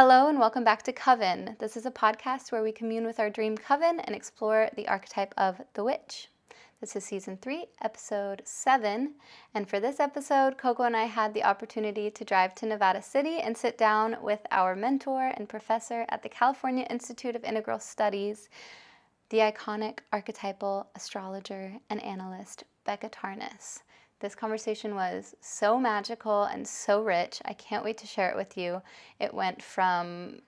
Hello and welcome back to Coven. This is a podcast where we commune with our dream coven and explore the archetype of the witch. This is season 3, episode 7, and for this episode, Coco and I had the opportunity to drive to Nevada City and sit down with our mentor and professor at the California Institute of Integral Studies, the iconic archetypal astrologer and analyst, Becca Tarnas. This conversation was so magical and so rich. I can't wait to share it with you. It went from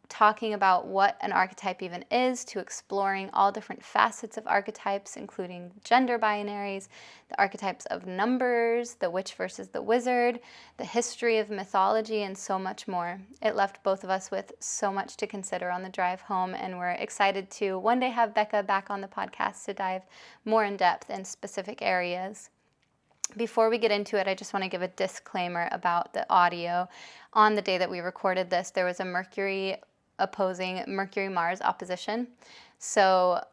talking about what an archetype even is to exploring all different facets of archetypes, including gender binaries, the archetypes of numbers, the witch versus the wizard, the history of mythology, and so much more. It left both of us with so much to consider on the drive home, and we're excited to one day have Becca back on the podcast to dive more in depth in specific areas. Before we get into it, I just want to give a disclaimer about the audio. On the day that we recorded this, there was a Mercury-Mars opposition. So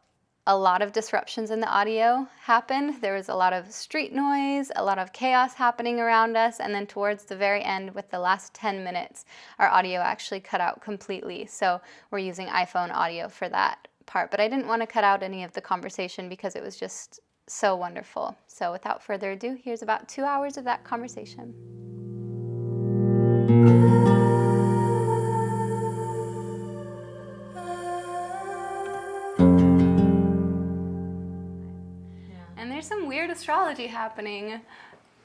a lot of disruptions in the audio happened. There was a lot of street noise, a lot of chaos happening around us, and then towards the very end, with the last 10 minutes, our audio actually cut out completely. So we're using iPhone audio for that part. But I didn't want to cut out any of the conversation because it was just so wonderful. So without further ado, here's about 2 hours of that conversation. And there's some weird astrology happening.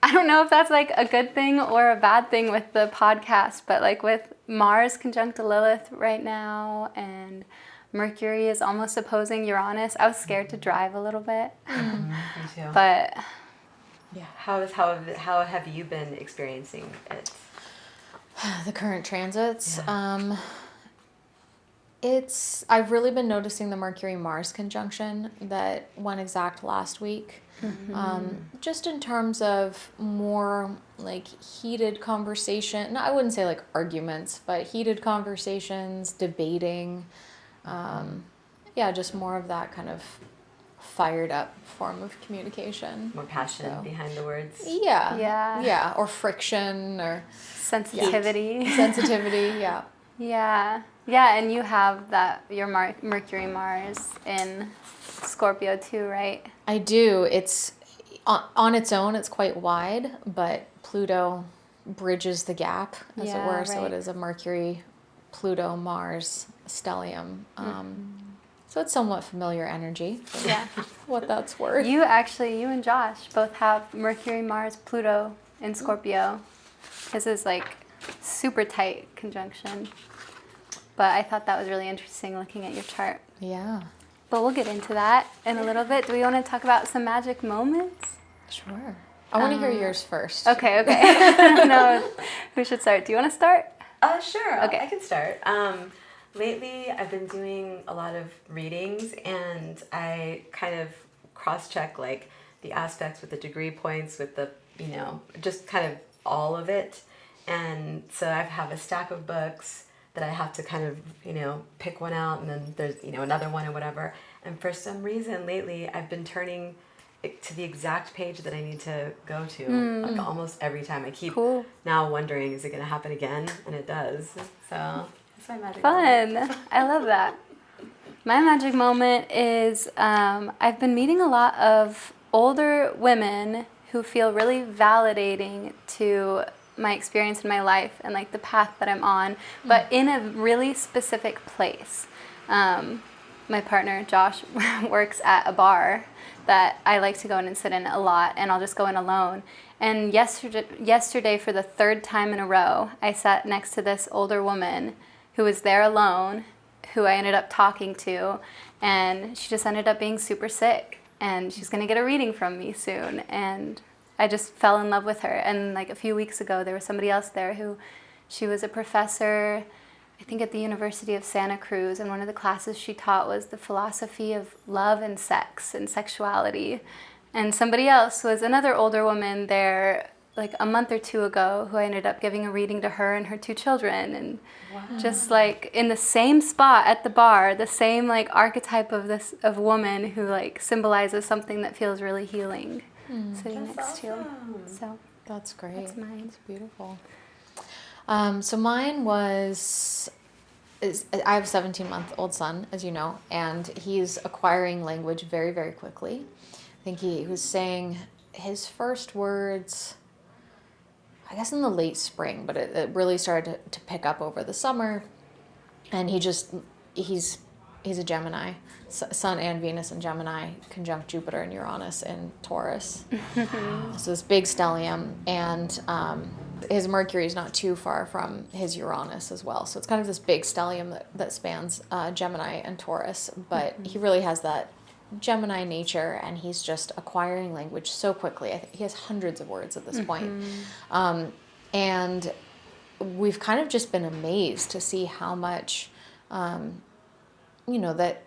I don't know if that's like a good thing or a bad thing with the podcast, but like with Mars conjunct Lilith right now and Mercury is almost opposing Uranus. I was scared to drive a little bit. Me too. But yeah, how have you been experiencing it? The current transits. Yeah. I've really been noticing the Mercury-Mars conjunction that went exact last week. Mm-hmm. Just in terms of more like heated conversation. No, I wouldn't say like arguments, but heated conversations, debating. Just more of that kind of fired up form of communication. More passion behind the words. Yeah. Or friction or sensitivity. Yeah. Yeah, and you have that, your Mercury-Mars in Scorpio too, right? I do. It's on its own, it's quite wide, but Pluto bridges the gap, as it were. Right. So it is a Mercury, Pluto, Mars stellium. So it's somewhat familiar energy. Yeah. What that's worth. You and Josh both have Mercury, Mars, Pluto in Scorpio. This is like super tight conjunction. But I thought that was really interesting looking at your chart. Yeah. But we'll get into that in a little bit. Do we want to talk about some magic moments? Sure. I want to hear yours first. Okay. No, who should start? Do you want to start? Sure. Okay. I can start. Lately, I've been doing a lot of readings, and I kind of cross-check like the aspects with the degree points, with the, just kind of all of it. And so I have a stack of books that I have to kind of, pick one out, and then there's, another one or whatever. And for some reason lately, I've been turning it to the exact page that I need to go to, like almost every time. I keep now wondering, is it going to happen again? And it does. So that's my magic moment. I love that. My magic moment is I've been meeting a lot of older women who feel really validating to my experience in my life and like the path that I'm on, but in a really specific place. My partner, Josh, works at a bar that I like to go in and sit in a lot, and I'll just go in alone. And yesterday, for the third time in a row, I sat next to this older woman who was there alone, who I ended up talking to, and she just ended up being super sick, and she's going to get a reading from me soon, and I just fell in love with her. And like a few weeks ago, there was somebody else there she was a professor, I think at the University of Santa Cruz, and one of the classes she taught was the philosophy of love and sex and sexuality. And somebody else was another older woman there like a month or two ago who I ended up giving a reading to her and her 2 children. And just like in the same spot at the bar, the same like archetype of woman who like symbolizes something that feels really healing. Sitting next to you. So that's great. That's mine. It's beautiful. So mine I have a 17-month-old son, as you know, and he's acquiring language very, very quickly. I think he was saying his first words, I guess in the late spring, but it really started to pick up over the summer. And he's a Gemini, Sun and Venus in Gemini, conjunct Jupiter and Uranus in Taurus. So this big stellium, and his Mercury is not too far from his Uranus as well. So it's kind of this big stellium that spans Gemini and Taurus, but he really has that Gemini nature, and he's just acquiring language so quickly. I think he has hundreds of words at this point. And we've kind of just been amazed to see how much, that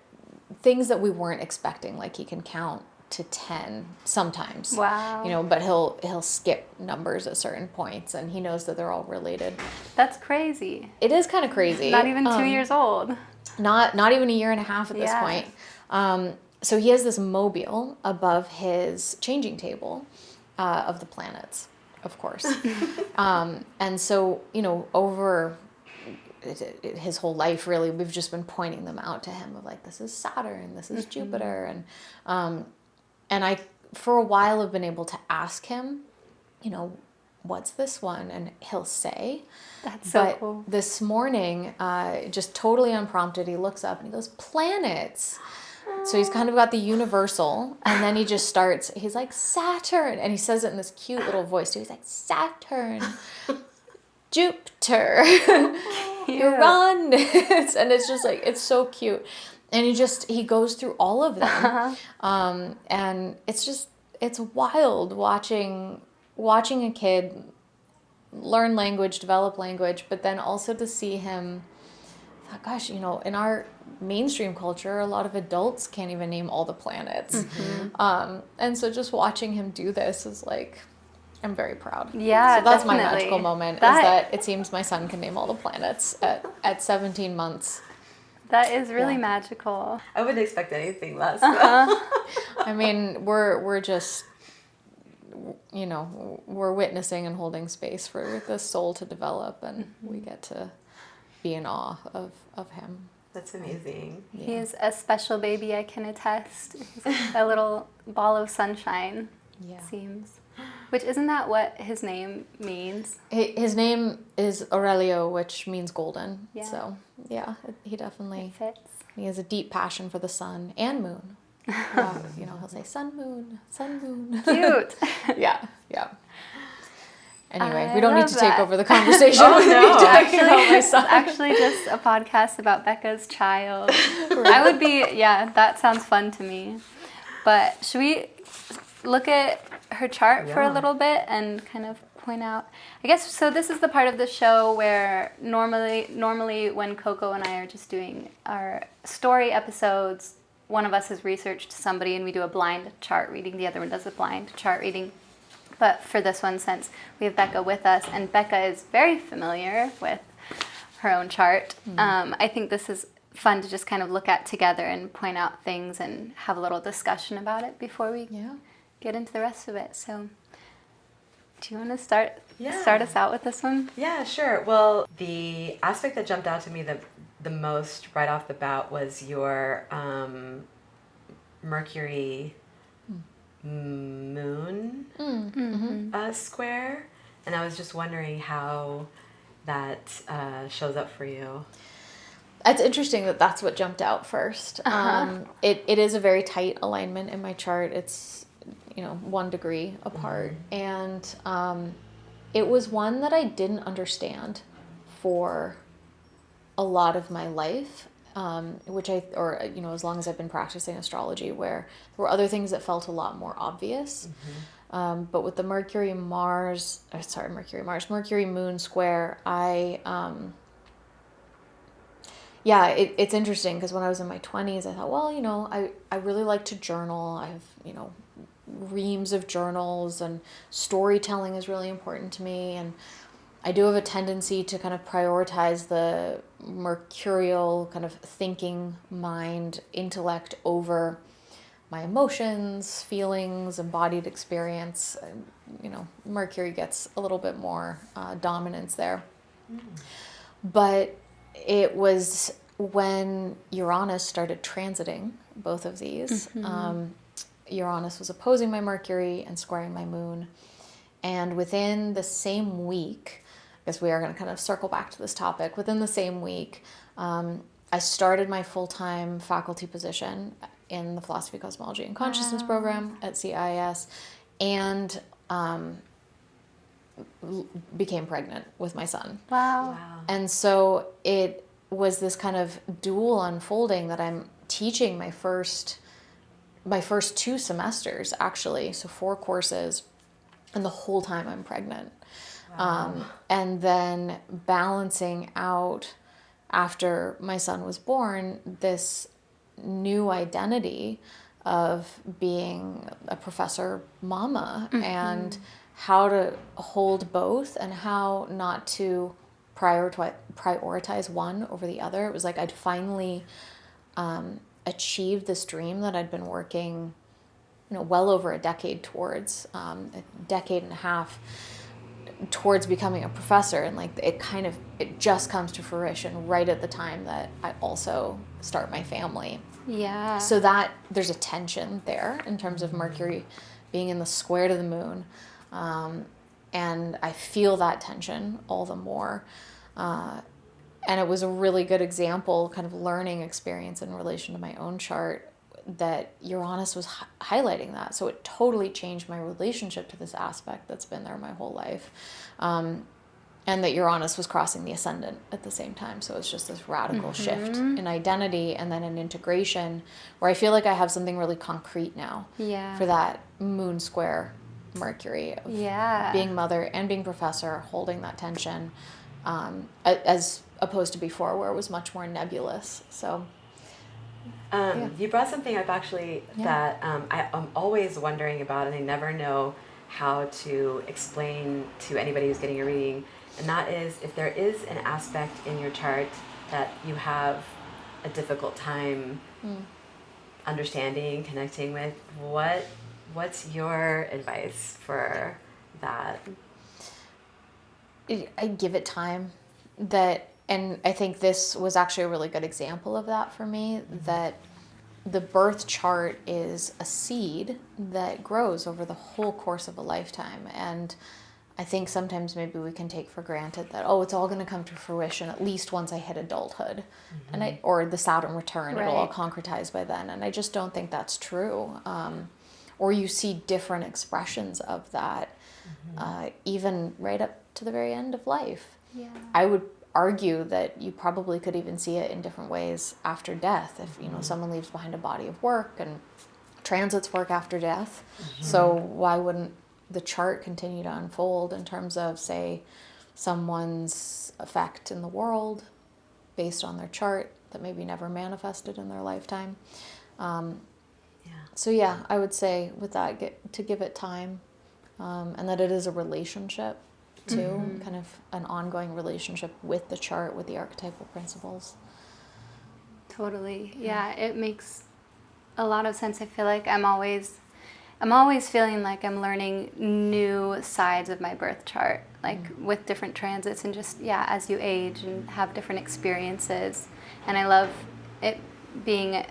things that we weren't expecting, like he can count to 10 sometimes. Wow. But he'll skip numbers at certain points, and he knows that they're all related. That's crazy. It is kind of crazy. Not even 2 years old. Not even a year and a half at this point. So he has this mobile above his changing table of the planets, of course. And so, over his whole life, really, we've just been pointing them out to him of like, this is Saturn, this is Jupiter. And I, for a while, have been able to ask him, what's this one? And he'll say. That's so cool. This morning, just totally unprompted, he looks up and he goes, planets. So he's kind of got the universal, and then he just starts, he's like, Saturn. And he says it in this cute little voice too. He's like, Saturn, Jupiter, Uranus. And it's just like, it's so cute. And he goes through all of them. And it's wild watching a kid learn language, develop language, but then also to see him, gosh, in our mainstream culture, a lot of adults can't even name all the planets. And so just watching him do this is like, I'm very proud. Yeah, so that's definitely. my magical moment, is that it seems my son can name all the planets at 17 months. That is really magical. I wouldn't expect anything less. I mean, we're just, we're witnessing and holding space for the soul to develop, and we get to be in awe of him. That's amazing. Yeah. He is a special baby, I can attest. He's a little ball of sunshine, it seems. Which, isn't that what his name means? His name is Aurelio, which means golden. Yeah. So, he definitely It fits. He has a deep passion for the sun and moon. He'll say sun, moon. Cute. Yeah. Anyway, I we don't need love to that. take over the conversation. Oh, no. It's actually just a podcast about Becca's child. I would be, that sounds fun to me. But should we look at her chart for a little bit and kind of point out, I guess, so this is the part of the show where normally when Coco and I are just doing our story episodes, one of us has researched somebody and we do a blind chart reading, the other one does a blind chart reading. But for this one, since we have Becca with us, and Becca is very familiar with her own chart, I think this is fun to just kind of look at together and point out things and have a little discussion about it before we get into the rest of it. So do you want to start us out with this one? Yeah, sure. Well, the aspect that jumped out to me the most right off the bat was your Mercury moon square, and I was just wondering how that shows up for you. It's interesting that that's what jumped out first. It is a very tight alignment in my chart. It's 1 degree apart, and it was one that I didn't understand for a lot of my life. As long as I've been practicing astrology, where there were other things that felt a lot more obvious. But with the Mercury moon square, it's interesting because when I was in my 20s, I thought, I really like to journal. I have, reams of journals, and storytelling is really important to me. And I do have a tendency to kind of prioritize the mercurial kind of thinking mind, intellect over my emotions, feelings, embodied experience. Mercury gets a little bit more dominance there. But it was when Uranus started transiting both of these. Uranus was opposing my Mercury and squaring my moon. And within the same week, I guess we are going to kind of circle back to this topic, within the same week, I started my full-time faculty position in the Philosophy, Cosmology, and Consciousness program at CIS, and became pregnant with my son. Wow. And so it was this kind of dual unfolding that I'm teaching my first 2 semesters, actually, so 4 courses, and the whole time I'm pregnant. And then balancing out, after my son was born, this new identity of being a professor mama, and how to hold both and how not to prioritize one over the other. It was like I'd finally achieved this dream that I'd been working, well over a decade towards, a decade and a half towards becoming a professor, and like it just comes to fruition right at the time that I also start my family. Yeah. So that there's a tension there in terms of Mercury being in the square to the moon, and I feel that tension all the more. And it was a really good example, kind of learning experience in relation to my own chart, that Uranus was highlighting that. So it totally changed my relationship to this aspect that's been there my whole life. And that Uranus was crossing the ascendant at the same time. So it's just this radical shift in identity, and then an integration where I feel like I have something really concrete now for that moon square Mercury of being mother and being professor, holding that tension, as opposed to before where it was much more nebulous. So you brought something up actually that I'm always wondering about, and I never know how to explain to anybody who's getting a reading, and that is if there is an aspect in your chart that you have a difficult time understanding, connecting with, what's your advice for that? I give it time. And I think this was actually a really good example of that for me, that the birth chart is a seed that grows over the whole course of a lifetime. And I think sometimes maybe we can take for granted that, it's all going to come to fruition at least once I hit adulthood, or the Saturn return, it'll all concretize by then. And I just don't think that's true. Or you see different expressions of that, even right up to the very end of life. Yeah. I would argue that you probably could even see it in different ways after death. If someone leaves behind a body of work, and transits work after death, so why wouldn't the chart continue to unfold in terms of, say, someone's effect in the world based on their chart that maybe never manifested in their lifetime? So I would say with that, to give it time, and that it is a relationship too, kind of an ongoing relationship with the chart, with the archetypal principles. Totally. Yeah, it makes a lot of sense. I feel like I'm always feeling like I'm learning new sides of my birth chart, like with different transits, and just as you age and have different experiences. And I love it being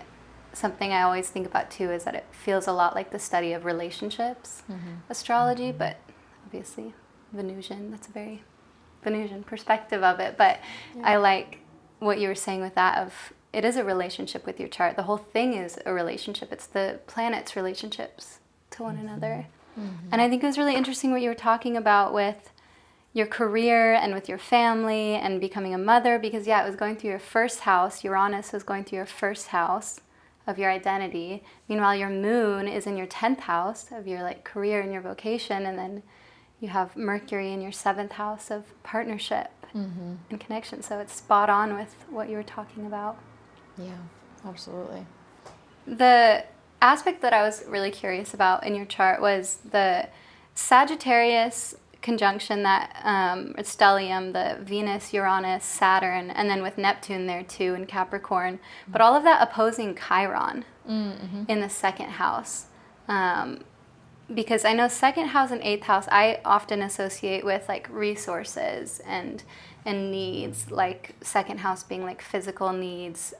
something I always think about too, is that it feels a lot like the study of relationships, astrology, but obviously Venusian. That's a very Venusian perspective of it. But I like what you were saying with that of it is a relationship with your chart. The whole thing is a relationship. It's the planets' relationships to one another. And I think it was really interesting what you were talking about with your career and with your family and becoming a mother, because it was going through your first house. Uranus was going through your first house of your identity. Meanwhile, your moon is in your 10th house of your career and your vocation, and then you have Mercury in your 7th house of partnership and connection. So it's spot on with what you were talking about. Yeah, absolutely. The aspect that I was really curious about in your chart was the Sagittarius conjunction, that stellium, the Venus, Uranus, Saturn, and then with Neptune there too in Capricorn. But all of that opposing Chiron in the 2nd house. Because I know 2nd house and 8th house I often associate with resources and and needs, like second house being like physical needs,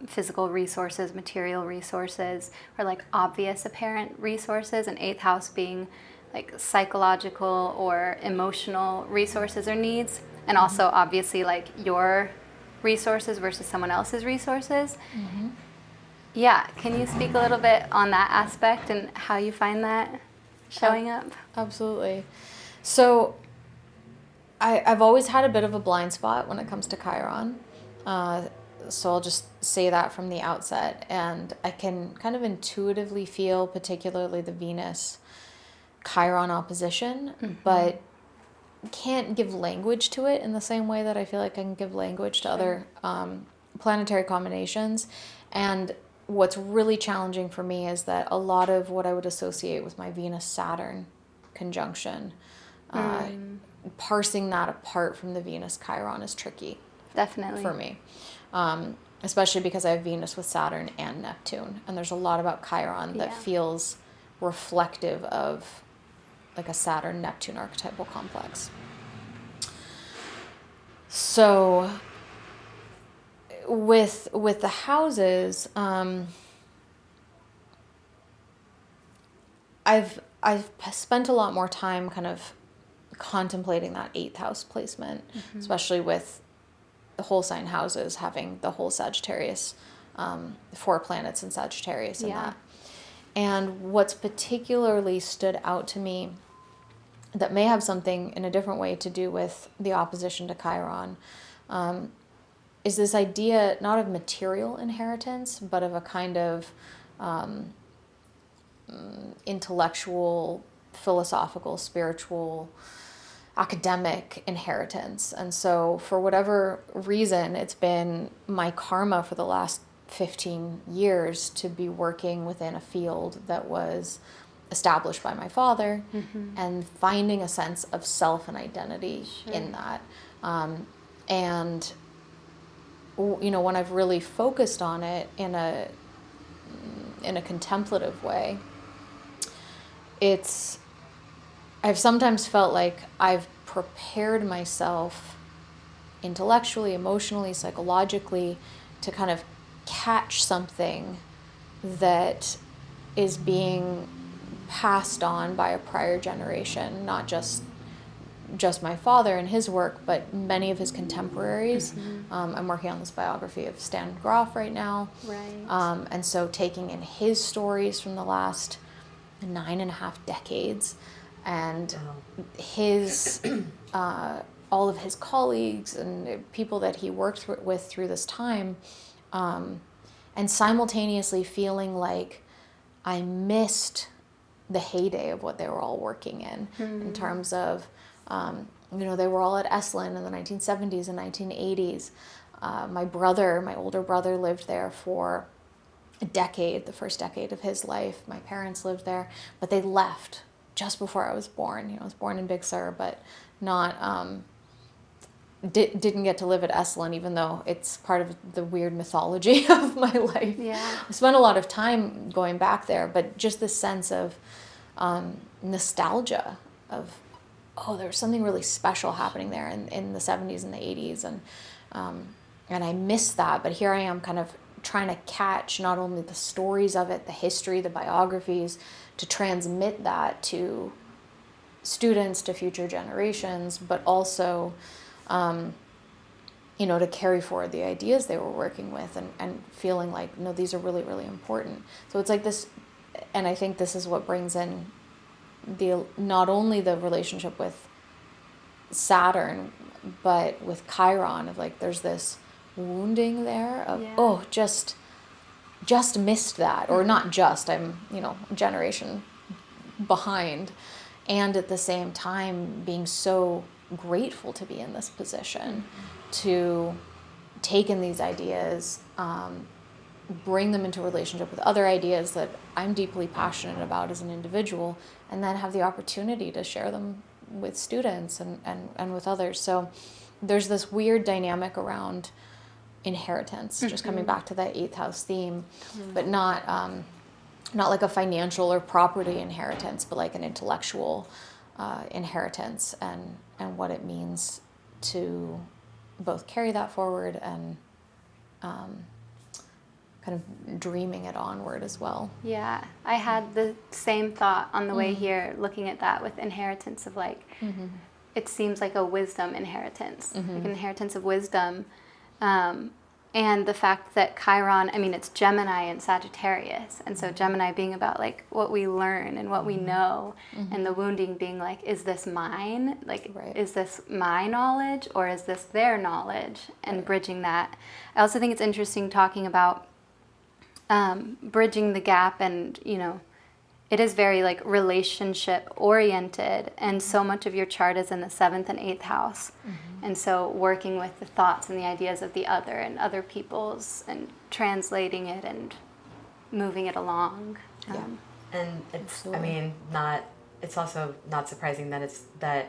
physical resources, material resources, or like obvious apparent resources, and eighth house being like psychological or emotional resources or needs, and also obviously like your resources versus someone else's resources. Yeah, can you speak a little bit on that aspect and how you find that showing up? Absolutely. So I've always had a bit of a blind spot when it comes to Chiron. So I'll just say that from the outset. And I can kind of intuitively feel particularly the Venus Chiron opposition, but can't give language to it in the same way that I feel like I can give language to other planetary combinations. And what's really challenging for me is that a lot of what I would associate with my Venus-Saturn conjunction, parsing that apart from the Venus-Chiron is tricky. Definitely. For me. Especially because I have Venus with Saturn and Neptune. And there's a lot about Chiron that feels reflective of like a Saturn-Neptune archetypal complex. So with the houses, I've spent a lot more time kind of contemplating that eighth house placement, especially with the whole sign houses having the whole Sagittarius, 4 planets in Sagittarius and that. And what's particularly stood out to me that may have something in a different way to do with the opposition to Chiron, is this idea not of material inheritance, but of a kind of intellectual, philosophical, spiritual, academic inheritance. And so for whatever reason, it's been my karma for the last 15 years to be working within a field that was established by my father, and finding a sense of self and identity in that. And you know, when I've really focused on it in a contemplative way, I've sometimes felt like I've prepared myself intellectually, emotionally, psychologically to kind of catch something that is being passed on by a prior generation, not just my father and his work, but many of his contemporaries. I'm working on this biography of Stan Grof right now. Right. And so taking in his stories from the last 9.5 decades, and his all of his colleagues and people that he worked with through this time, and simultaneously feeling like I missed the heyday of what they were all working in terms of, you know, they were all at Esalen in the 1970s and 1980s. My older brother lived there for a decade, the first decade of his life. My parents lived there, but they left just before I was born. You know, I was born in Big Sur, but not, didn't get to live at Esalen, even though it's part of the weird mythology of my life. Yeah. I spent a lot of time going back there, but just this sense of nostalgia of, oh, there was something really special happening there in the 70s and the 80s, and I missed that. But here I am kind of trying to catch not only the stories of it, the history, the biographies, to transmit that to students, to future generations, but also you know, to carry forward the ideas they were working with, and feeling like, no, these are really, really important. So it's like this, and I think this is what brings in not only the relationship with Saturn, but with Chiron, of like, there's this wounding there of, oh, just missed that, or not just, I'm, you know, a generation behind, and at the same time being so grateful to be in this position, to take in these ideas, bring them into relationship with other ideas that I'm deeply passionate about as an individual, and then have the opportunity to share them with students and with others. So there's this weird dynamic around inheritance, just coming back to that 8th house theme, but not like a financial or property inheritance, but like an intellectual inheritance, and what it means to both carry that forward and kind of dreaming it onward as well. Yeah, I had the same thought on the way here, looking at that with inheritance of like, it seems like a wisdom inheritance, like an inheritance of wisdom. And the fact that Chiron, I mean, it's Gemini and Sagittarius. And so Gemini being about like what we learn and what we know, and the wounding being like, is this mine? Like, is this my knowledge or is this their knowledge? And bridging that. I also think it's interesting talking about bridging the gap, and, you know, it is very like relationship oriented, and so much of your chart is in the 7th and 8th house. And so working with the thoughts and the ideas of the other and other people's, and translating it and moving it along. And it's, I mean, it's also not surprising that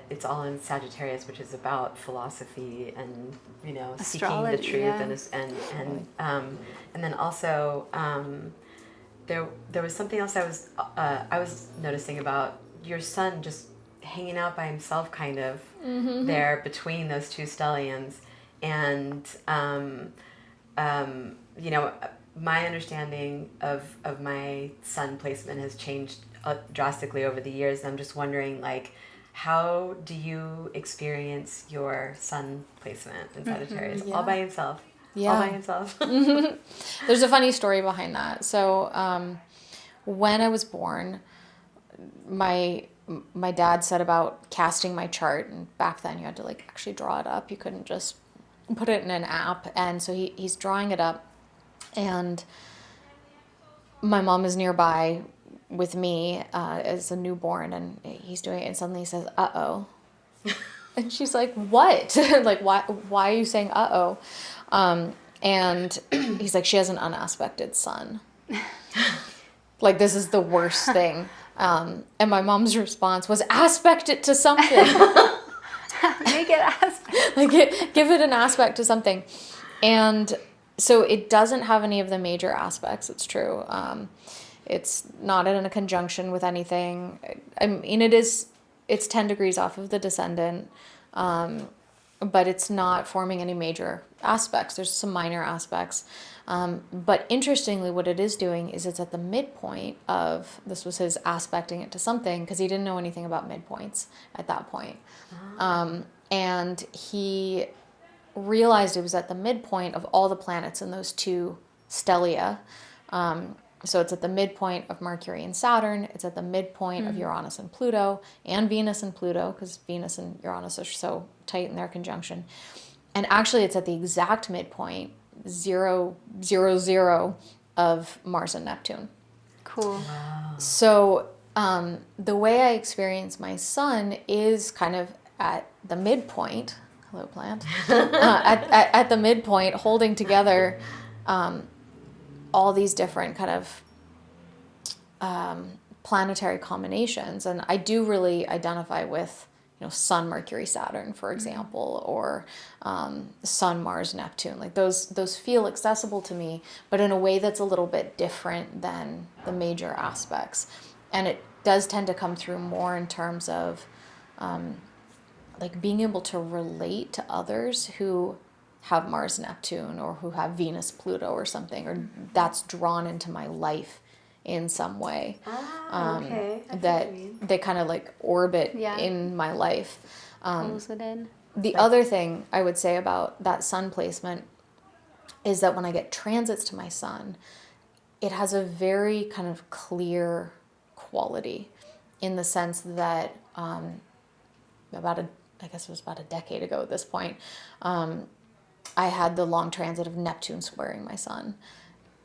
it's all in Sagittarius, which is about philosophy and, you know, Astrology, seeking the truth, and then also there was something else I was noticing about your son just hanging out by himself, kind of there between those two stelliums, and you know, my understanding of my sun placement has changed drastically over the years. And I'm just wondering, like, how do you experience your sun placement in Sagittarius? All by himself? All by himself? There's a funny story behind that. So when I was born, my dad said about casting my chart, and back then you had to like actually draw it up. You couldn't just put it in an app. And so he's drawing it up, and my mom is nearby with me as a newborn, and he's doing it, and suddenly he says, "Uh-oh." And she's like, "What?" Like, why are you saying "uh-oh"? And he's like, "She has an unaspected sun." Like, this is the worst thing. And my mom's response was, "Aspect it to something." Make it aspect. Like, give it an aspect to something. And so it doesn't have any of the major aspects. It's true. It's not in a conjunction with anything. I mean, it's 10 degrees off of the descendant, but it's not forming any major aspects. There's some minor aspects. But interestingly, what it is doing is it's at the midpoint of, this was his aspecting it to something, because he didn't know anything about midpoints at that point. And he realized it was at the midpoint of all the planets in those two stellia. So it's at the midpoint of Mercury and Saturn. It's at the midpoint of Uranus and Pluto, and Venus and Pluto, because Venus and Uranus are so tight in their conjunction. And actually, it's at the exact midpoint, 0, 0, 0 of Mars and Neptune. Cool. Wow. So the way I experience my sun is kind of at the midpoint. Hello, plant. At the midpoint, holding together all these different kind of planetary combinations. And I do really identify with, you know, Sun, Mercury, Saturn, for example, or Sun, Mars, Neptune. Like, those feel accessible to me, but in a way that's a little bit different than the major aspects. And it does tend to come through more in terms of like being able to relate to others who have Mars, Neptune, or who have Venus, Pluto, or something, or that's drawn into my life in some way. Okay. That they kind of like orbit in my life. Pulls it in. The other thing I would say about that sun placement is that when I get transits to my sun, it has a very kind of clear quality, in the sense that I guess it was about a decade ago at this point, I had the long transit of Neptune squaring my sun,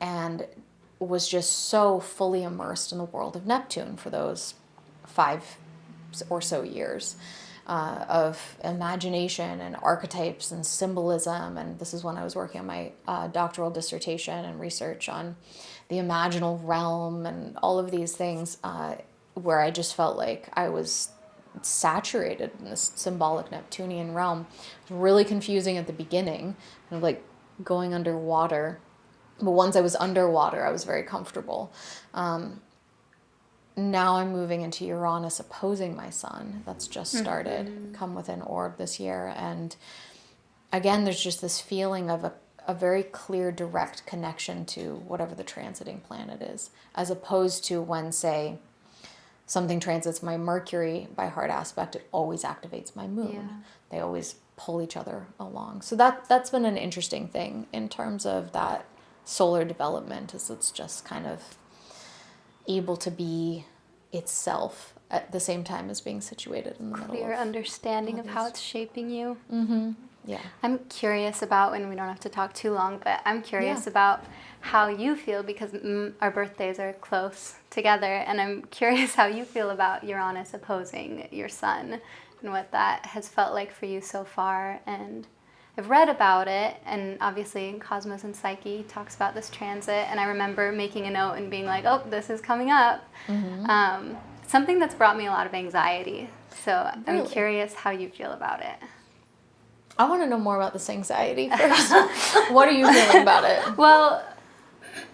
and was just so fully immersed in the world of Neptune for those 5 or so years of imagination and archetypes and symbolism. And this is when I was working on my doctoral dissertation and research on the Imaginal Realm and all of these things, where I just felt like I was saturated in this symbolic Neptunian realm. It was really confusing at the beginning, kind of like going underwater. But once I was underwater, I was very comfortable. now I'm moving into Uranus opposing my sun. That's just started, come within orb this year. And again, there's just this feeling of a very clear, direct connection to whatever the transiting planet is, as opposed to when, say, something transits my Mercury by hard aspect, it always activates my moon. Yeah. They always pull each other along. So that's been an interesting thing in terms of that solar development, is it's just kind of able to be itself at the same time as being situated in the middle Clear of understanding all of how these. it's shaping you. Yeah. I'm curious about, and we don't have to talk too long, but I'm curious Yeah. about how you feel, because our birthdays are close together, and I'm curious how you feel about Uranus opposing your sun and what that has felt like for you so far. And I've read about it, and obviously Cosmos and Psyche talks about this transit, and I remember making a note and being like, oh, this is coming up. Something that's brought me a lot of anxiety. So I'm Really? curious how you feel about it. I want to know more about this anxiety first. What are you feeling about it? Well,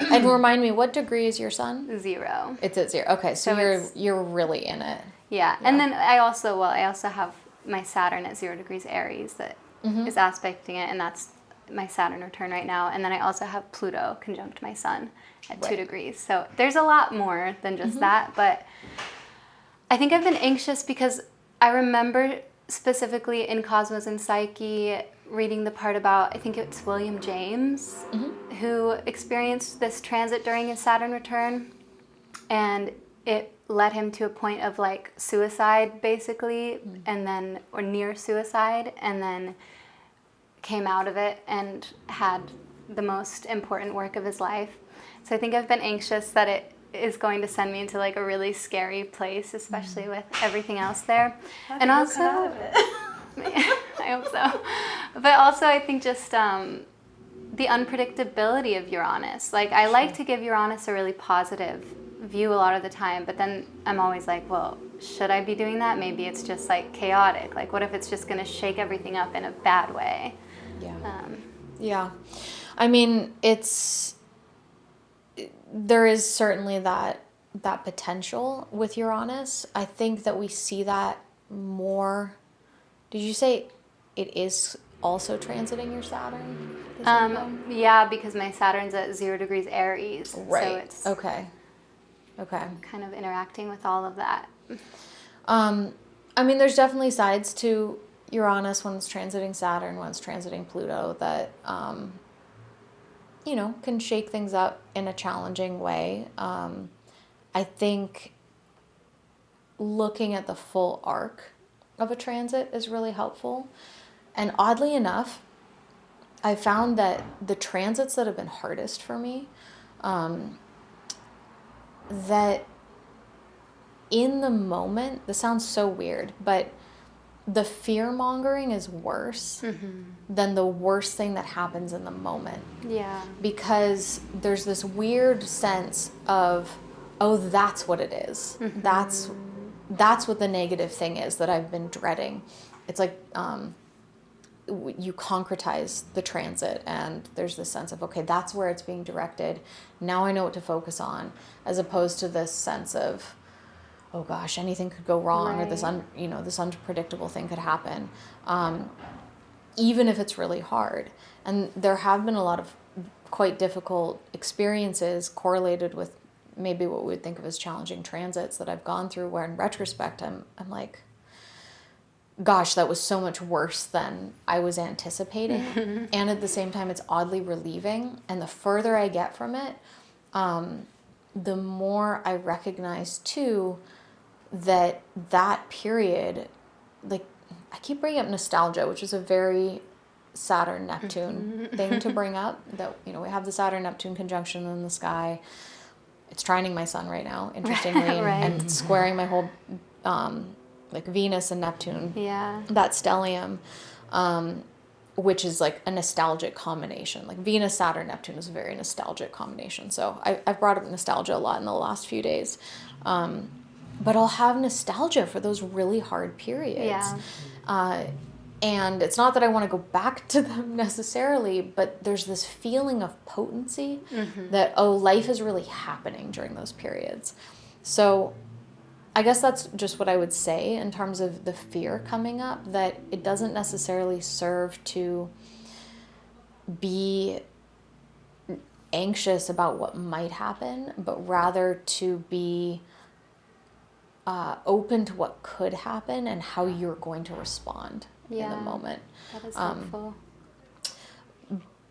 And remind me, what degree is your sun? 0. It's at 0. Okay, so you're really in it. Yeah. And then I also have my Saturn at 0 degrees Aries that is aspecting it, and that's my Saturn return right now. And then I also have Pluto conjunct my sun at 2 degrees. So there's a lot more than just that, but I think I've been anxious because I remember specifically in Cosmos and Psyche reading the part about, I think it's William James, who experienced this transit during his Saturn return, and it led him to a point of like suicide basically, and then, or near suicide, and then came out of it and had the most important work of his life. So I think I've been anxious that it is going to send me into like a really scary place, especially with everything else there. And also, I hope so. But also I think just the unpredictability of Uranus. Like I like to give Uranus a really positive view a lot of the time, but then I'm always like, well, should I be doing that? Maybe it's just like chaotic. Like what if it's just going to shake everything up in a bad way? Yeah. Yeah. I mean, there is certainly that potential with Uranus. I think that we see that more. Did you say it is also transiting your Saturn? Yeah, because my Saturn's at 0 degrees Aries. Right. So it's Okay. kind of interacting with all of that. I mean, there's definitely sides to Uranus when it's transiting Saturn, when it's transiting Pluto, that, can shake things up in a challenging way. I think looking at the full arc of a transit is really helpful. And oddly enough, I found that the transits that have been hardest for me, that in the moment, this sounds so weird, but the fear-mongering is worse than the worst thing that happens in the moment. Yeah. Because there's this weird sense of, oh, that's what it is. That's what the negative thing is that I've been dreading. It's like you concretize the transit, and there's this sense of, okay, that's where it's being directed. Now I know what to focus on, as opposed to this sense of, oh gosh, anything could go wrong, or this this unpredictable thing could happen, even if it's really hard. And there have been a lot of quite difficult experiences correlated with maybe what we would think of as challenging transits that I've gone through, where in retrospect I'm like, gosh, that was so much worse than I was anticipating. And at the same time, it's oddly relieving. And the further I get from it, the more I recognize too that period, like, I keep bringing up nostalgia, which is a very Saturn Neptune thing to bring up, that we have the Saturn Neptune conjunction in the sky. It's trining my sun right now, interestingly, and squaring my whole like Venus and Neptune, that stellium, which is like a nostalgic combination. Like Venus, Saturn, Neptune is a very nostalgic combination. So I've brought up nostalgia a lot in the last few days. But I'll have nostalgia for those really hard periods. And it's not that I want to go back to them necessarily, but there's this feeling of potency that, oh, life is really happening during those periods. So I guess that's just what I would say in terms of the fear coming up, that it doesn't necessarily serve to be anxious about what might happen, but rather to be open to what could happen and how you're going to respond in the moment. That is helpful.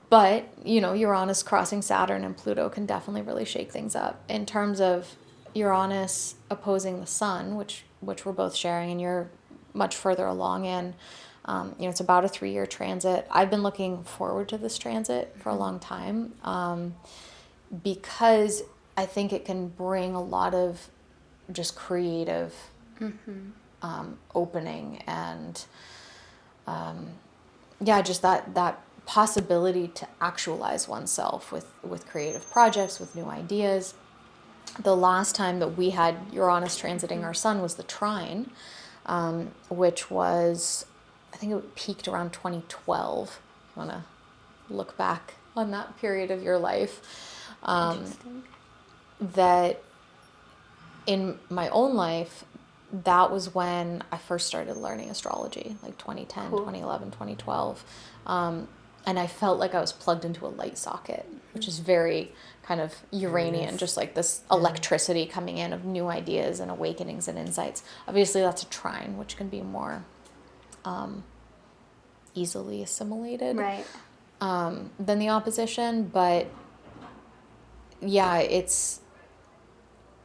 But, Uranus crossing Saturn and Pluto can definitely really shake things up. In terms of Uranus opposing the Sun, which we're both sharing, and you're much further along in, it's about a 3-year transit. I've been looking forward to this transit for a long time, because I think it can bring a lot of just creative opening and just that possibility to actualize oneself with creative projects, with new ideas. The last time that we had Uranus transiting our Sun was the trine, which was, I think it peaked around 2012. I want to look back on that period of your life. That in my own life, that was when I first started learning astrology, like 2010, 2011, 2012. And I felt like I was plugged into a light socket, which is very kind of Uranian, just like this electricity coming in of new ideas and awakenings and insights. Obviously, that's a trine, which can be more easily assimilated than the opposition. But yeah,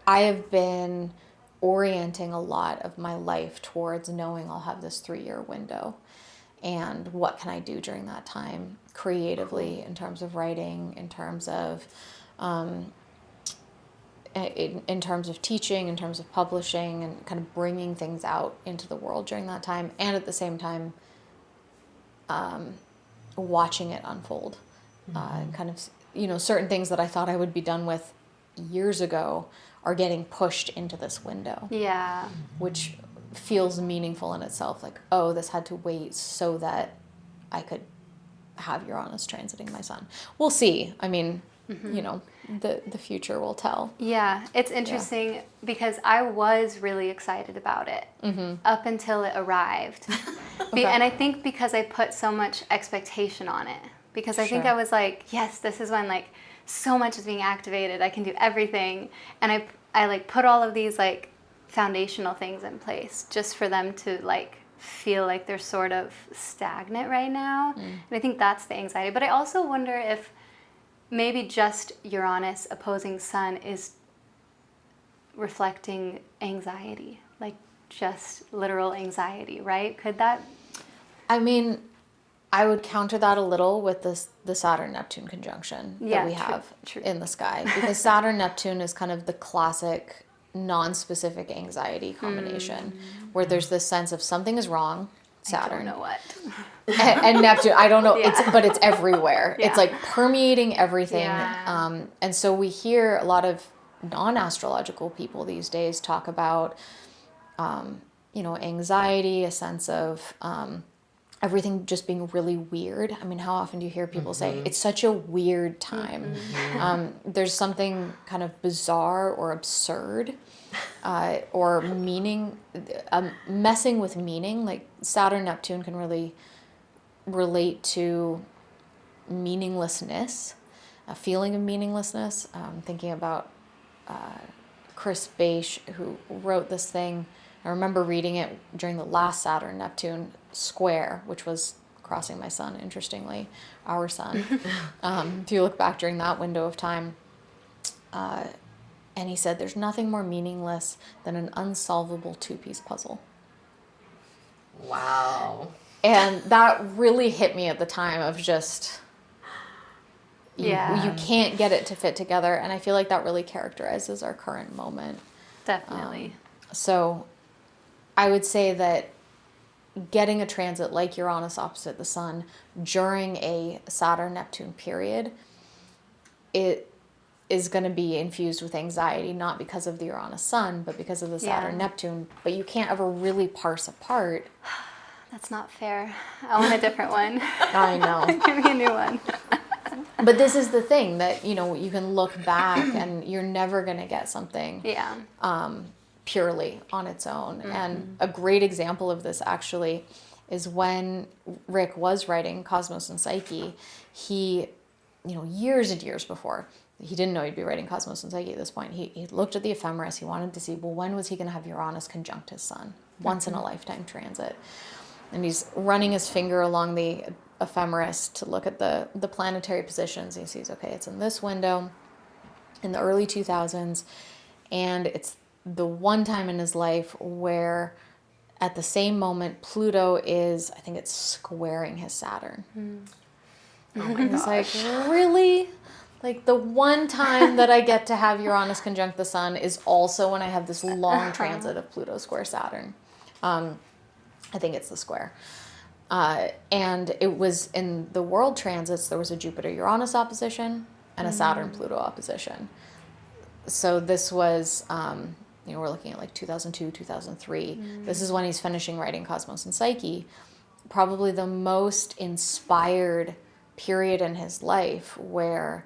I have been orienting a lot of my life towards knowing I'll have this 3-year window. And what can I do during that time creatively, in terms of writing, in terms of in terms of teaching, in terms of publishing, and kind of bringing things out into the world during that time, and at the same time watching it unfold. Kind of, certain things that I thought I would be done with years ago are getting pushed into this window. Yeah. Which feels meaningful in itself, like, oh, this had to wait so that I could have Uranus transiting my Sun. We'll see. I mean, the future will tell. Yeah, it's interesting because I was really excited about it up until it arrived. And I think because I put so much expectation on it, because I think I was like, yes, this is when like so much is being activated, I can do everything, and I like put all of these like foundational things in place just for them to like feel like they're sort of stagnant right now. And I think that's the anxiety. But I also wonder if maybe just Uranus opposing Sun is reflecting anxiety, like just literal anxiety, right? Could that? I mean, I would counter that a little with the Saturn-Neptune conjunction that we have in the sky, because Saturn-Neptune is kind of the classic non-specific anxiety combination, where there's this sense of something is wrong, Saturn. I don't know what. and Neptune, I don't know, but it's everywhere. It's like permeating everything. And so we hear a lot of non-astrological people these days talk about, anxiety, a sense of everything just being really weird. I mean, how often do you hear people say, it's such a weird time? There's something kind of bizarre or absurd, or meaning, messing with meaning. Like Saturn, Neptune can really relate to meaninglessness, a feeling of meaninglessness. Thinking about Chris Beisch, who wrote this thing. I remember reading it during the last Saturn-Neptune square, which was crossing my Sun, interestingly, our Sun. If you look back during that window of time, and he said, there's nothing more meaningless than an unsolvable 2-piece puzzle. Wow. And that really hit me at the time of just, you can't get it to fit together. And I feel like that really characterizes our current moment. Definitely. So I would say that getting a transit like Uranus opposite the Sun during a Saturn-Neptune period, it is going to be infused with anxiety, not because of the Uranus-Sun, but because of the Saturn-Neptune. But you can't ever really parse apart. That's not fair. I want a different one. I know. Give me a new one. But this is the thing that, you can look back and you're never going to get something purely on its own. And a great example of this actually is when Rick was writing Cosmos and Psyche, he, years and years before, he didn't know he'd be writing Cosmos and Psyche at this point. He looked at the ephemeris. He wanted to see, well, when was he going to have Uranus conjunct his sun? Once in a lifetime transit. And he's running his finger along the ephemeris to look at the planetary positions. He sees, okay, it's in this window in the early 2000s. And it's the one time in his life where at the same moment, Pluto is, I think it's squaring his Saturn. Oh my It's gosh. like, really? Like the one time that I get to have Uranus conjunct the sun is also when I have this long transit of Pluto square Saturn. I think it's the square. And it was in the world transits, there was a Jupiter-Uranus opposition and a Saturn-Pluto opposition. So this was, we're looking at like 2002, 2003. This is when he's finishing writing Cosmos and Psyche. Probably the most inspired period in his life where,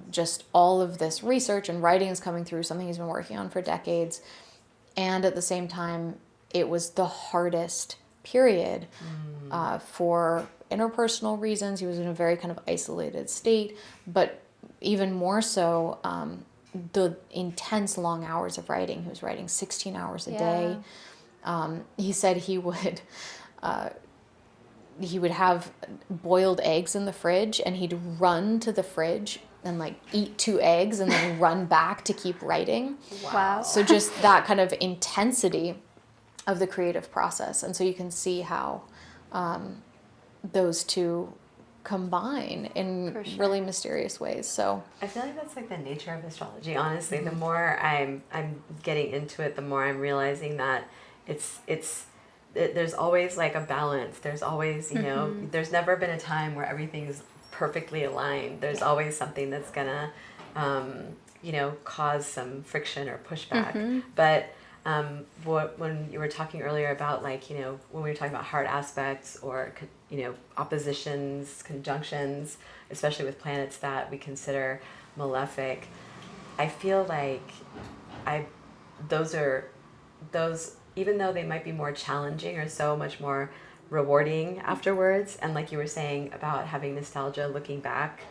just all of this research and writing is coming through, something he's been working on for decades. And at the same time, it was the hardest period for interpersonal reasons. He was in a very kind of isolated state, but even more so, the intense long hours of writing. He was writing 16 hours a day. He said he would have boiled eggs in the fridge, and he'd run to the fridge and like eat 2 eggs and then run back to keep writing. Wow. So just that kind of intensity of the creative process. And so you can see how those two combine in really mysterious ways. So I feel like that's like the nature of astrology. Honestly, the more I'm getting into it, the more I'm realizing that there's always like a balance. There's always, there's never been a time where everything's perfectly aligned. There's always something that's gonna, cause some friction or pushback. But when you were talking earlier about like, when we were talking about hard aspects or, oppositions, conjunctions, especially with planets that we consider malefic, I feel like those, even though they might be more challenging or so much more rewarding afterwards, and like you were saying about having nostalgia looking back,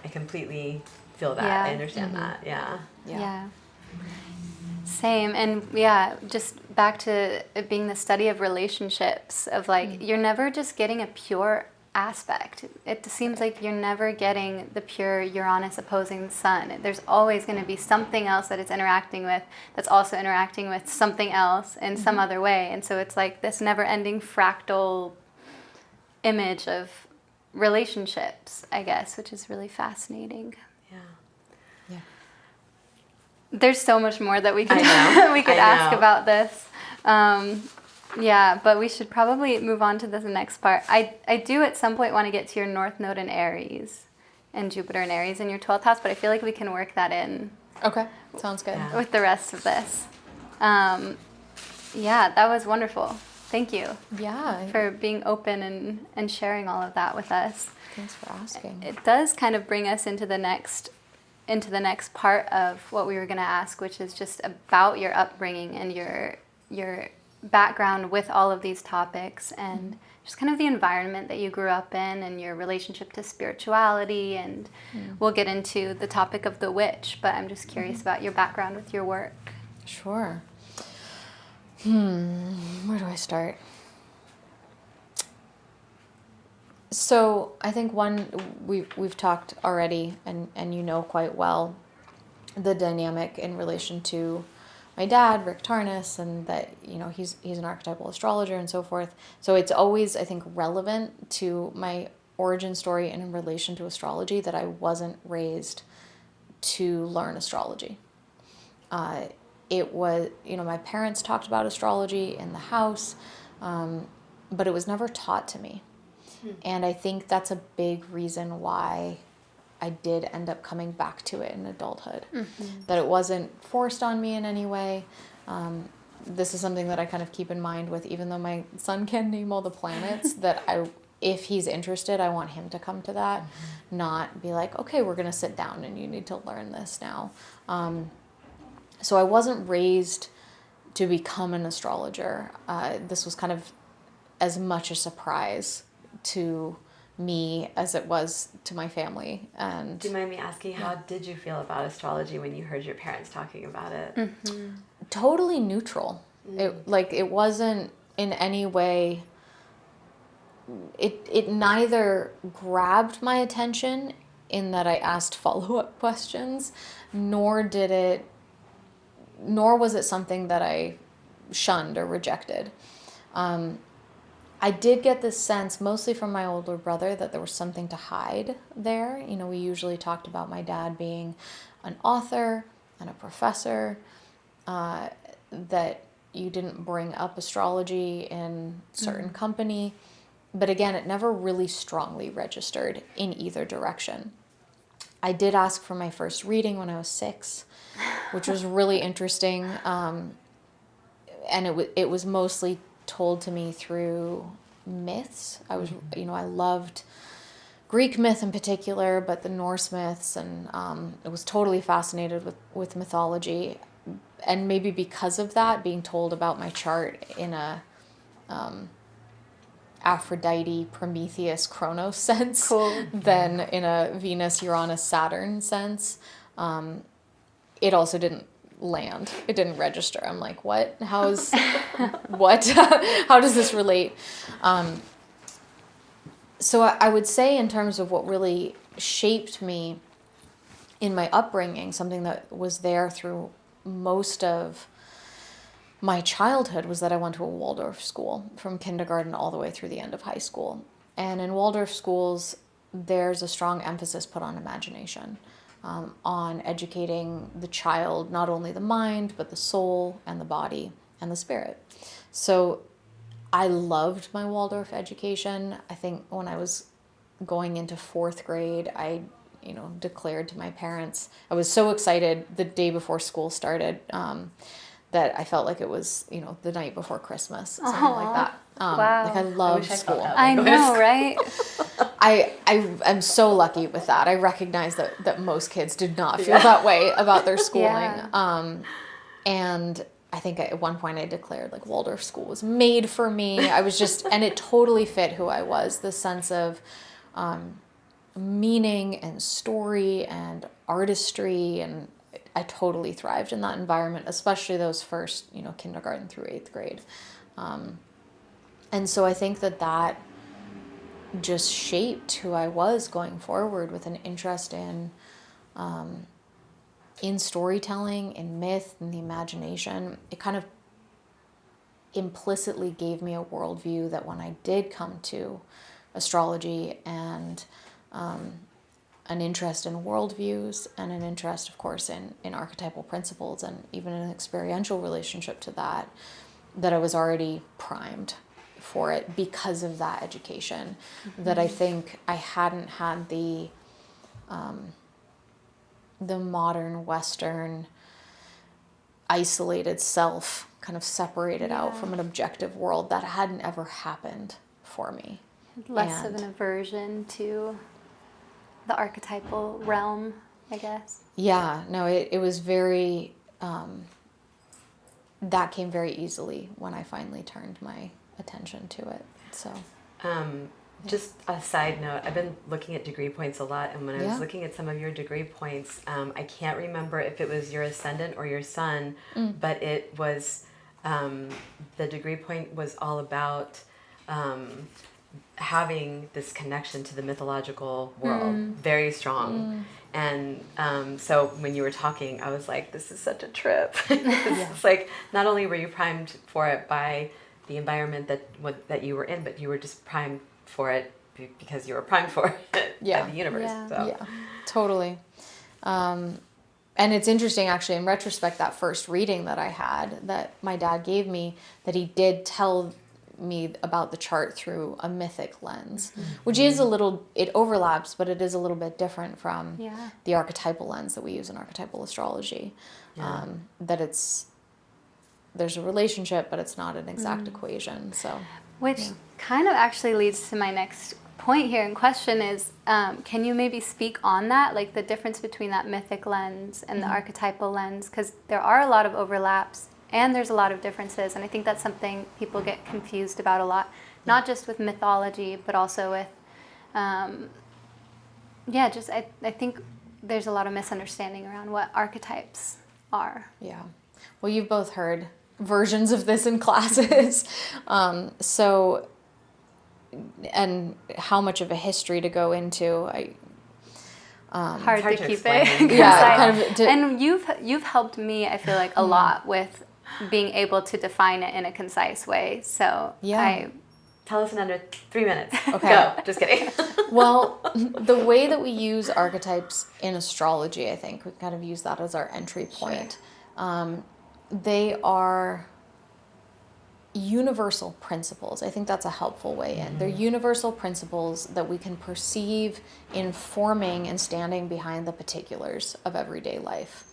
I completely feel that. Yeah. I understand that. Yeah. Same. And just back to it being the study of relationships, of like, you're never just getting a pure aspect. It seems like you're never getting the pure Uranus opposing the sun. There's always going to be something else that it's interacting with that's also interacting with something else in some other way. And so it's like this never-ending fractal image of relationships, I guess, which is really fascinating. Yeah. There's so much more that we could I ask know. about this. But we should probably move on to this next part. I do at some point want to get to your North Node in Aries and Jupiter in Aries in your 12th house, but I feel like we can work that in okay, sounds good. Yeah. with the rest of this. That was wonderful. Thank you Yeah, for being open and sharing all of that with us. thanks for asking. It does kind of bring us into the next part of what we were going to ask, which is just about your upbringing and your background with all of these topics, and just kind of the environment that you grew up in and your relationship to spirituality, and we'll get into the topic of the witch, but I'm just curious about your background with your work. Sure. Where do I start? So I think we've talked already, and you know quite well the dynamic in relation to my dad, Rick Tarnas, and that he's an archetypal astrologer and so forth. So it's always, I think, relevant to my origin story and in relation to astrology that I wasn't raised to learn astrology. It was, my parents talked about astrology in the house, but it was never taught to me. And I think that's a big reason why I did end up coming back to it in adulthood. That it wasn't forced on me in any way. This is something that I kind of keep in mind with, even though my son can name all the planets, that if he's interested, I want him to come to that, not be like, okay, we're going to sit down and you need to learn this now. So I wasn't raised to become an astrologer. This was kind of as much a surprise to me as it was to my family. And do you mind me asking, how did you feel about astrology when you heard your parents talking about it? Mm-hmm. Totally neutral. It wasn't in any way, it neither grabbed my attention in that I asked follow-up questions, nor was it something that I shunned or rejected. I did get this sense, mostly from my older brother, that there was something to hide there. You know, we usually talked about my dad being an author and a professor, that you didn't bring up astrology in certain company. But again, it never really strongly registered in either direction. I did ask for my first reading when I was 6, which was really interesting. And it was mostly told to me through myths. I loved Greek myth in particular, but the Norse myths, and I was totally fascinated with mythology. And maybe because of that, being told about my chart in a Aphrodite, Prometheus, Kronos sense, Cool. than in a Venus, Uranus, Saturn sense, it also didn't land. It didn't register. I'm like, what? What? How does this relate? So I would say, in terms of what really shaped me in my upbringing, something that was there through most of my childhood, was that I went to a Waldorf school from kindergarten all the way through the end of high school. And in Waldorf schools, there's a strong emphasis put on imagination, on educating the child, not only the mind, but the soul and the body and the spirit. So I loved my Waldorf education. I think when I was going into 4th grade, I declared to my parents, I was so excited the day before school started, that I felt like it was, the night before Christmas, something like that. Wow. Like I loved I school. I know, right? I am so lucky with that. I recognize that most kids did not feel that way about their schooling. Yeah. And I think at one point I declared like Waldorf school was made for me. I was just, and it totally fit who I was, the sense of meaning and story and artistry, and I totally thrived in that environment, especially those first, kindergarten through 8th grade. And so I think that just shaped who I was going forward, with an interest in storytelling, in myth, and the imagination. It kind of implicitly gave me a worldview that when I did come to astrology and an interest in worldviews, and an interest, of course, in archetypal principles, and even an experiential relationship to that I was already primed for it because of that education. That I think I hadn't had the modern Western isolated self kind of separated out from an objective world. That hadn't ever happened for me. Less of an aversion to the archetypal realm, I guess. Yeah, no, it was very, that came very easily when I finally turned my attention to it. So, just a side note, I've been looking at degree points a lot, and when I was Yeah. looking at some of your degree points, I can't remember if it was your ascendant or your sun, but it was, the degree point was all about having this connection to the mythological world, very strong. And so when you were talking, I was like, this is such a trip. It's like, not only were you primed for it by the environment that you were in, but you were just primed for it because you were primed for it by the universe. Yeah. So. Yeah, totally. And it's interesting, actually, in retrospect, that first reading that I had, that my dad gave me, that he did tell me about the chart through a mythic lens, which is it overlaps, but it is a little bit different from the archetypal lens that we use in archetypal astrology. That there's a relationship, but it's not an exact equation. So, Which kind of actually leads to my next point here in question is, can you maybe speak on that, like the difference between that mythic lens and the archetypal lens? Because there are a lot of overlaps and there's a lot of differences, and I think that's something people get confused about a lot, not just with mythology, but also with, I think there's a lot of misunderstanding around what archetypes are. Yeah. Well, you've both heard versions of this in classes. And how much of a history to go into, Hard to keep explain. it. Yeah, kind of and you've helped me, I feel like, a lot with being able to define it in a concise way. So Tell us in under 3 minutes. Okay. Go. Just kidding. Well, the way that we use archetypes in astrology, I think, we kind of use that as our entry point. Sure. They are universal principles. I think that's a helpful way in. They're universal principles that we can perceive informing and standing behind the particulars of everyday life.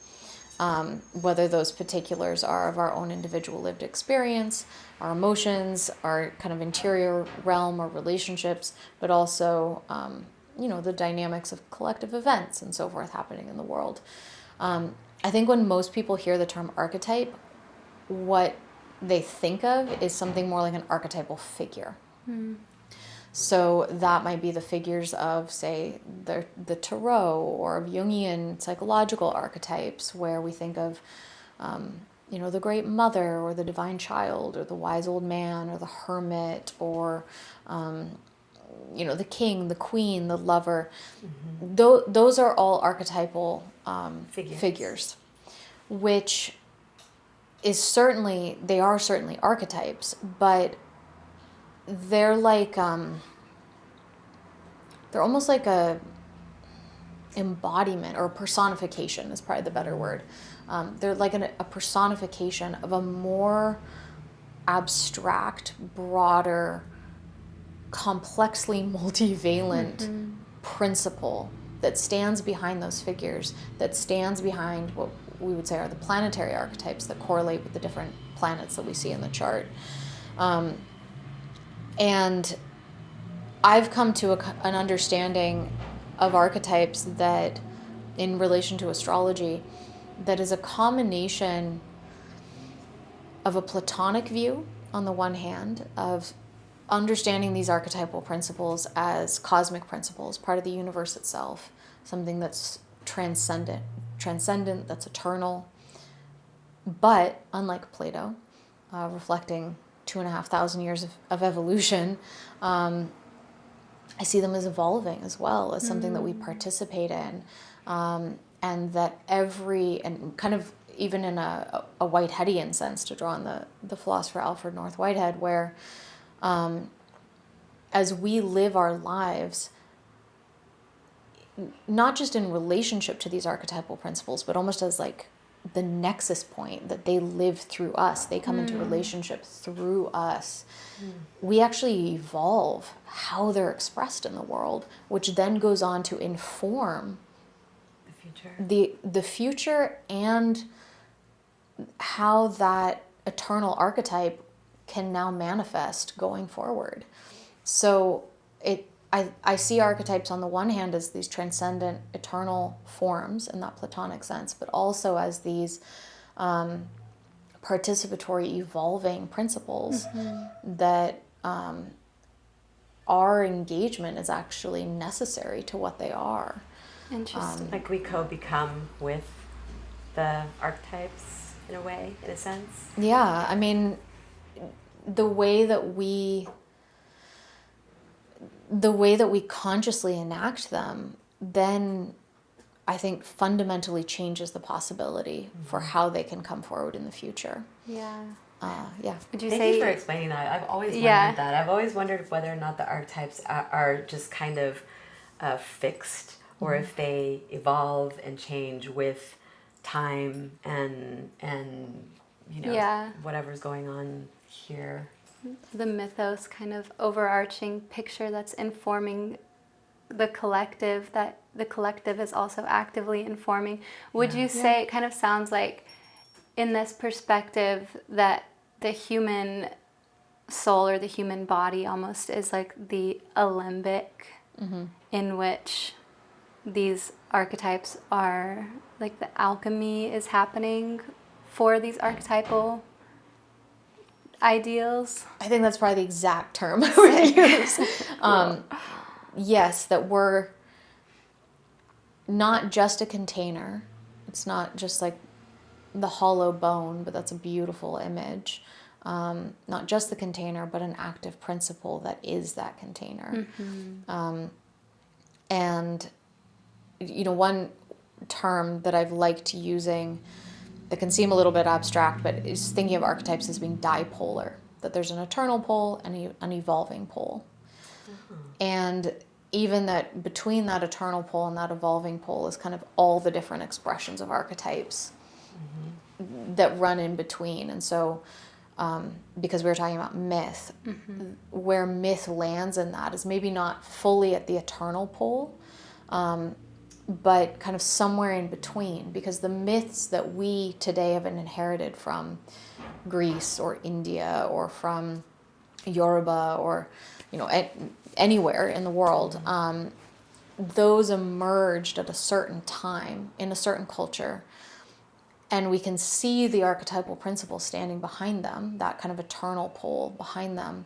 Whether those particulars are of our own individual lived experience, our emotions, our kind of interior realm or relationships, but also, the dynamics of collective events and so forth happening in the world. I think when most people hear the term archetype, what they think of is something more like an archetypal figure. So that might be the figures of, say, the tarot or of Jungian psychological archetypes, where we think of, the great mother or the divine child or the wise old man or the hermit or, the king, the queen, the lover. Those are all archetypal figures, which is certainly archetypes, but they're like they're almost like a embodiment or a personification is probably the better word. They're like a personification of a more abstract, broader, complexly multivalent principle that stands behind those figures, that stands behind what we would say are the planetary archetypes that correlate with the different planets that we see in the chart. And I've come to an understanding of archetypes that, in relation to astrology, that is a combination of a Platonic view, on the one hand, of understanding these archetypal principles as cosmic principles, part of the universe itself, something that's transcendent, that's eternal, but unlike Plato, reflecting 2,500 years of evolution, I see them as evolving as well, as something that we participate in, and that and kind of even in a Whiteheadian sense, to draw on the philosopher Alfred North Whitehead, where as we live our lives, not just in relationship to these archetypal principles, but almost as like the nexus point, that they live through us, they come into relationship through us. We actually evolve how they're expressed in the world, which then goes on to inform the future and how that eternal archetype can now manifest going forward. So I see archetypes on the one hand as these transcendent, eternal forms in that Platonic sense, but also as these participatory, evolving principles that our engagement is actually necessary to what they are. Interesting. Like we co-become with the archetypes in a way, in a sense. Yeah, I mean, the way that we consciously enact them, then I think fundamentally changes the possibility for how they can come forward in the future. Yeah. Would you Thank you for explaining that. I've always wondered that. I've always wondered whether or not the archetypes are just kind of fixed, or if they evolve and change with time and whatever's going on here. The mythos kind of overarching picture that's informing the collective, that the collective is also actively informing. Would you say it kind of sounds like, in this perspective, that the human soul or the human body almost is like the alembic in which these archetypes are, like the alchemy is happening for these archetypal ideals. I think that's probably the exact term I would use. Yes, that we're not just a container. It's not just like the hollow bone, but that's a beautiful image. Not just the container, but an active principle that is that container. And, you know, one term that I've liked using that can seem a little bit abstract, but is thinking of archetypes as being dipolar, that there's an eternal pole and an evolving pole. And even that between that eternal pole and that evolving pole is kind of all the different expressions of archetypes that run in between. And so, because we were talking about myth, where myth lands in that is maybe not fully at the eternal pole, but kind of somewhere in between, because the myths that we today have inherited from Greece or India or from Yoruba or, you know, anywhere in the world, those emerged at a certain time in a certain culture. And we can see the archetypal principle standing behind them, that kind of eternal pole behind them.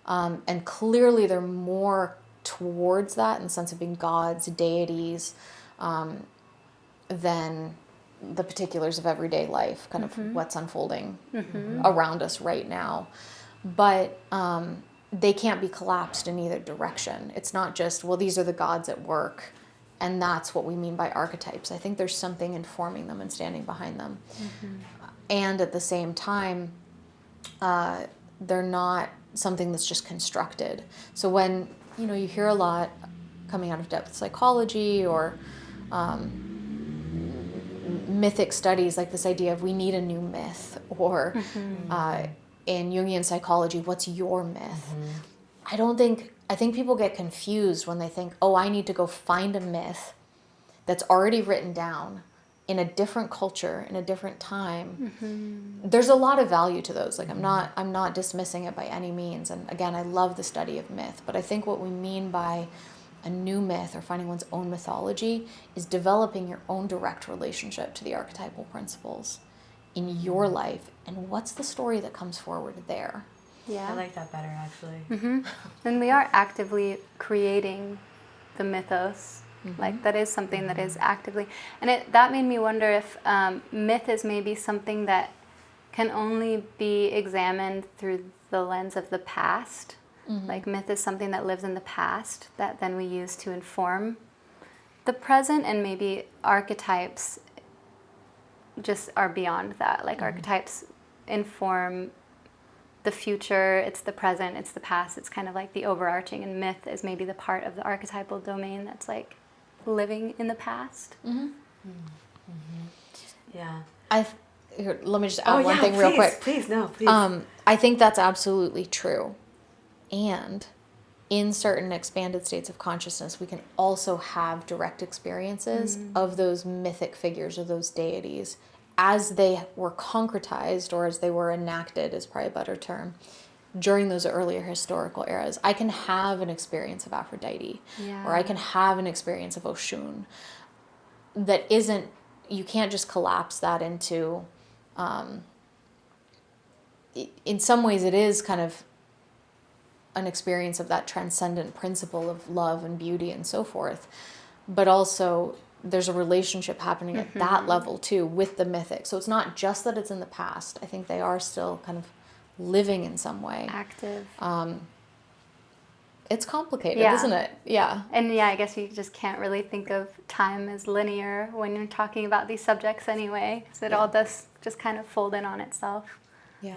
And clearly they're more towards that in the sense of being gods, deities, than the particulars of everyday life, kind of what's unfolding around us right now. But they can't be collapsed in either direction. It's not just, well, these are the gods at work, and that's what we mean by archetypes. I think there's something informing them and standing behind them. And at the same time, they're not something that's just constructed. So when, you know, you hear a lot coming out of depth psychology or mythic studies, like this idea of we need a new myth, or in Jungian psychology, what's your myth? I think people get confused when they think, oh, I need to go find a myth that's already written down in a different culture, in a different time. There's a lot of value to those. Like I'm not dismissing it by any means. And again, I love the study of myth, but I think what we mean by a new myth or finding one's own mythology is developing your own direct relationship to the archetypal principles in your life, and what's the story that comes forward there. I like that better, actually. And we are actively creating the mythos. Like that is something that is actively, and that made me wonder if myth is maybe something that can only be examined through the lens of the past. Like myth is something that lives in the past that then we use to inform the present, and maybe archetypes just are beyond that. Like archetypes inform the future, it's the present, it's the past. It's kind of like the overarching, and myth is maybe the part of the archetypal domain that's like living in the past. Yeah. Let me just add one thing real quick. Please. I think that's absolutely true. And in certain expanded states of consciousness, we can also have direct experiences of those mythic figures or those deities as they were concretized, or as they were enacted is probably a better term, during those earlier historical eras. I can have an experience of Aphrodite, or I can have an experience of Oshun. That isn't, you can't just collapse that into, in some ways it is kind of an experience of that transcendent principle of love and beauty and so forth, but also there's a relationship happening at that level too with the mythic. So it's not just that it's in the past. I think they are still kind of living in some way. Active. It's complicated, isn't it? Yeah. And I guess you just can't really think of time as linear when you're talking about these subjects anyway, because it all does just kind of fold in on itself. Yeah.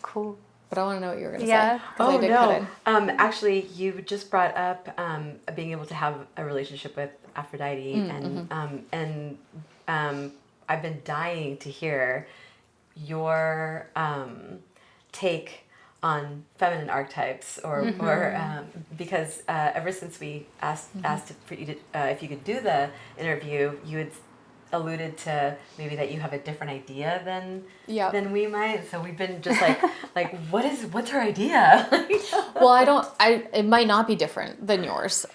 Cool. But I want to know what you were going to say. Oh, no. Actually, you just brought up being able to have a relationship with Aphrodite, and I've been dying to hear your take on feminine archetypes, or because ever since we asked for you to, if you could do the interview, you had alluded to maybe that you have a different idea than Yep. than we might. So we've been just like what's her idea? Well, it might not be different than yours.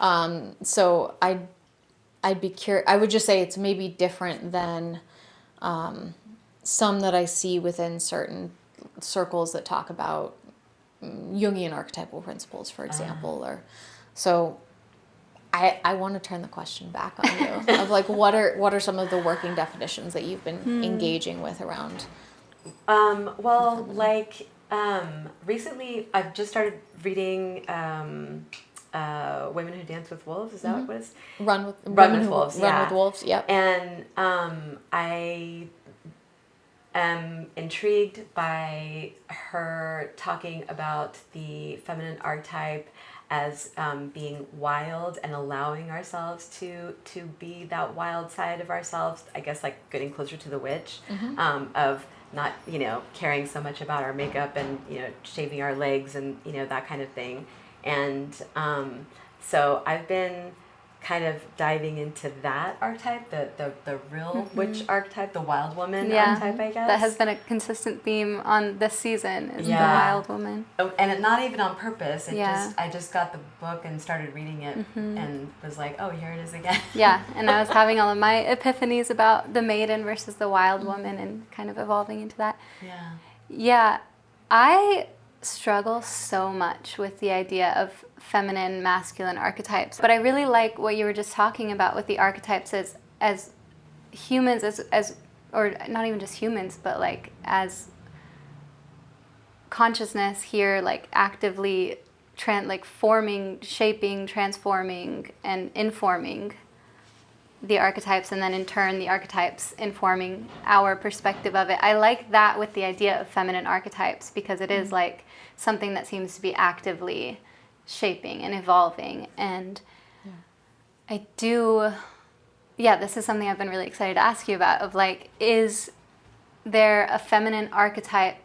So I'd be curious. I would just say it's maybe different than some that I see within certain circles that talk about Jungian archetypal principles, for example. Or so I want to turn the question back on you of like what are some of the working definitions that you've been engaging with around? Well, like recently I've just started reading Women Who Dance with Wolves. Is that what it's? Run with Wolves. Run with Wolves. Yep. And I am intrigued by her talking about the feminine archetype as being wild and allowing ourselves to be that wild side of ourselves. I guess like getting closer to the witch, of not caring so much about our makeup and shaving our legs and that kind of thing. And so I've been kind of diving into that archetype, the real witch archetype, the wild woman archetype, I guess. That has been a consistent theme on this season, is the wild woman. Oh, and it, not even on purpose. Yeah. I just got the book and started reading it and was like, oh, here it is again. Yeah, and I was having all of my epiphanies about the maiden versus the wild woman and kind of evolving into that. Yeah. Yeah, I struggle so much with the idea of feminine, masculine archetypes. But I really like what you were just talking about with the archetypes as humans, as or not even just humans, but like as consciousness here, like actively forming, shaping, transforming, and informing the archetypes, and then in turn the archetypes informing our perspective of it. I like that with the idea of feminine archetypes because it is like something that seems to be actively shaping and evolving. And I do, this is something I've been really excited to ask you about, of like, is there a feminine archetype?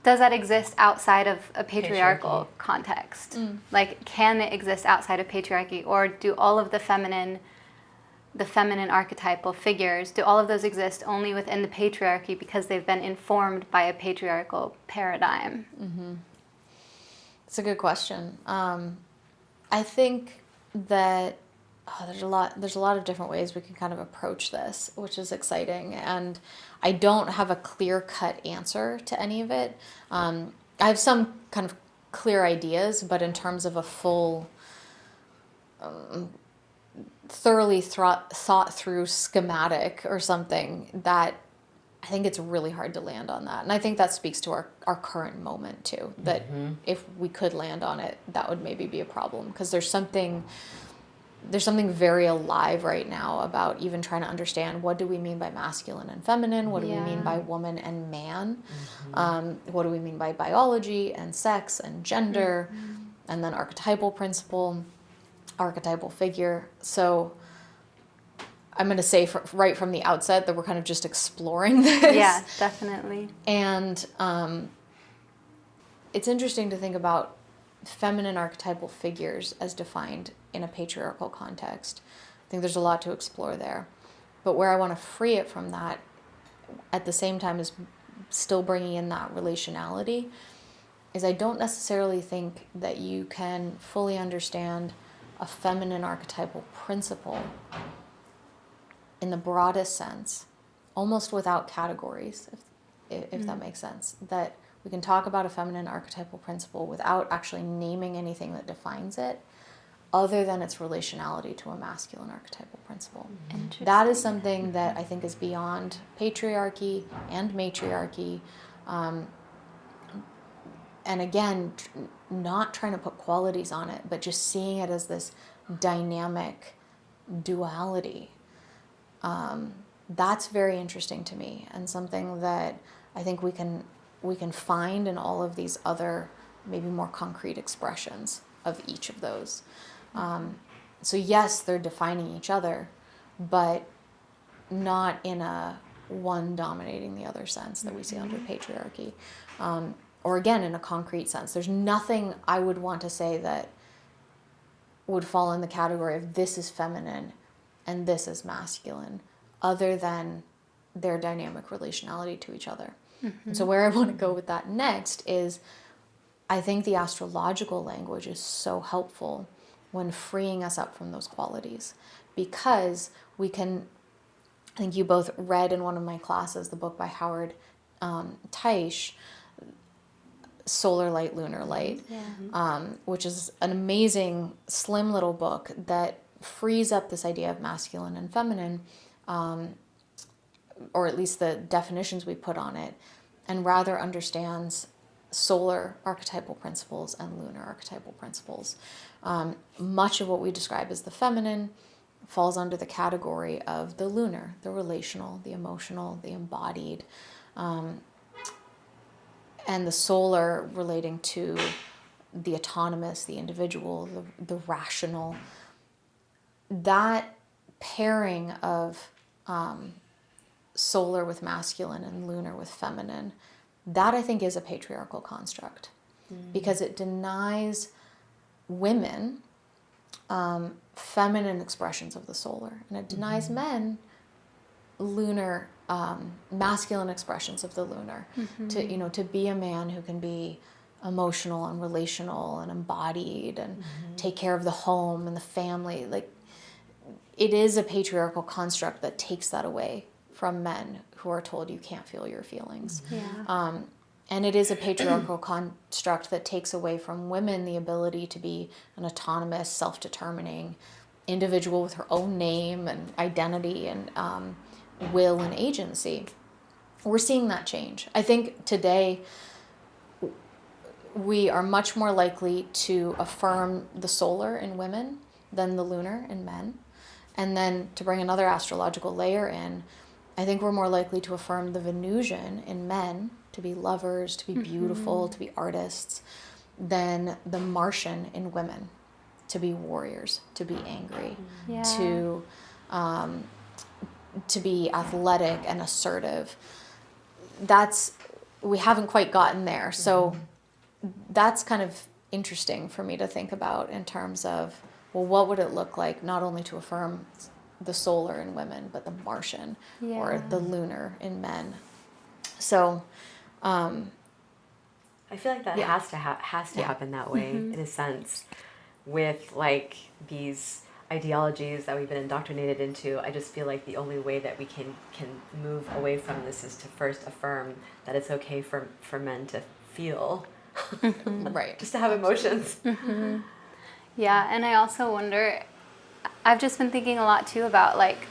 Does that exist outside of a patriarchal context? Like, can it exist outside of patriarchy, or do all of the feminine archetypal figures, do all of those exist only within the patriarchy because they've been informed by a patriarchal paradigm? It's a good question. I think that there's a lot of different ways we can kind of approach this, which is exciting. And I don't have a clear-cut answer to any of it. I have some kind of clear ideas, but in terms of a full, thoroughly thought through schematic or something, that I think it's really hard to land on that. And I think that speaks to our current moment too, that if we could land on it, that would maybe be a problem, because there's something very alive right now about even trying to understand, what do we mean by masculine and feminine? What do we mean by woman and man? What do we mean by biology and sex and gender? And then archetypal principle, archetypal figure. So I'm going to say right from the outset that we're kind of just exploring this. Yeah, definitely. And it's interesting to think about feminine archetypal figures as defined in a patriarchal context. I think there's a lot to explore there. But where I want to free it from that, at the same time as still bringing in that relationality, is I don't necessarily think that you can fully understand a feminine archetypal principle in the broadest sense, almost without categories, if that makes sense. That we can talk about a feminine archetypal principle without actually naming anything that defines it, other than its relationality to a masculine archetypal principle. That is something that I think is beyond patriarchy and matriarchy. And again, not trying to put qualities on it, but just seeing it as this dynamic duality. That's very interesting to me, and something that I think we can find in all of these other maybe more concrete expressions of each of those. So yes, they're defining each other, but not in a one dominating the other sense that we see under patriarchy. Or again, in a concrete sense. There's nothing I would want to say that would fall in the category of this is feminine and this is masculine, other than their dynamic relationality to each other. And so where I want to go with that next is, I think the astrological language is so helpful when freeing us up from those qualities, because we can, I think you both read in one of my classes the book by Howard Teich, Solar Light, Lunar Light, which is an amazing, slim little book that frees up this idea of masculine and feminine, or at least the definitions we put on it, and rather understands solar archetypal principles and lunar archetypal principles. Much of what we describe as the feminine falls under the category of the lunar, the relational, the emotional, the embodied, and the solar relating to the autonomous, the individual, the rational. That pairing of solar with masculine and lunar with feminine, that I think is a patriarchal construct, because it denies women feminine expressions of the solar, and it denies men lunar, masculine expressions of the lunar. To be a man who can be emotional and relational and embodied and take care of the home and the family, like, it is a patriarchal construct that takes that away from men who are told you can't feel your feelings. And it is a patriarchal construct that takes away from women the ability to be an autonomous, self-determining individual with her own name and identity and will and agency. We're seeing that change. I think today we are much more likely to affirm the solar in women than the lunar in men. And then to bring another astrological layer in, I think we're more likely to affirm the Venusian in men, to be lovers, to be beautiful, to be artists, than the Martian in women, to be warriors, to be angry, to be athletic and assertive. We haven't quite gotten there. So that's kind of interesting for me to think about in terms of, well, what would it look like not only to affirm the solar in women, but the Martian or the lunar in men? So I feel like that has to happen that way in a sense, with like these ideologies that we've been indoctrinated into. I just feel like the only way that we can move away from this is to first affirm that it's okay for men to feel, right, just to have emotions. Yeah, and I also wonder, I've just been thinking a lot too about like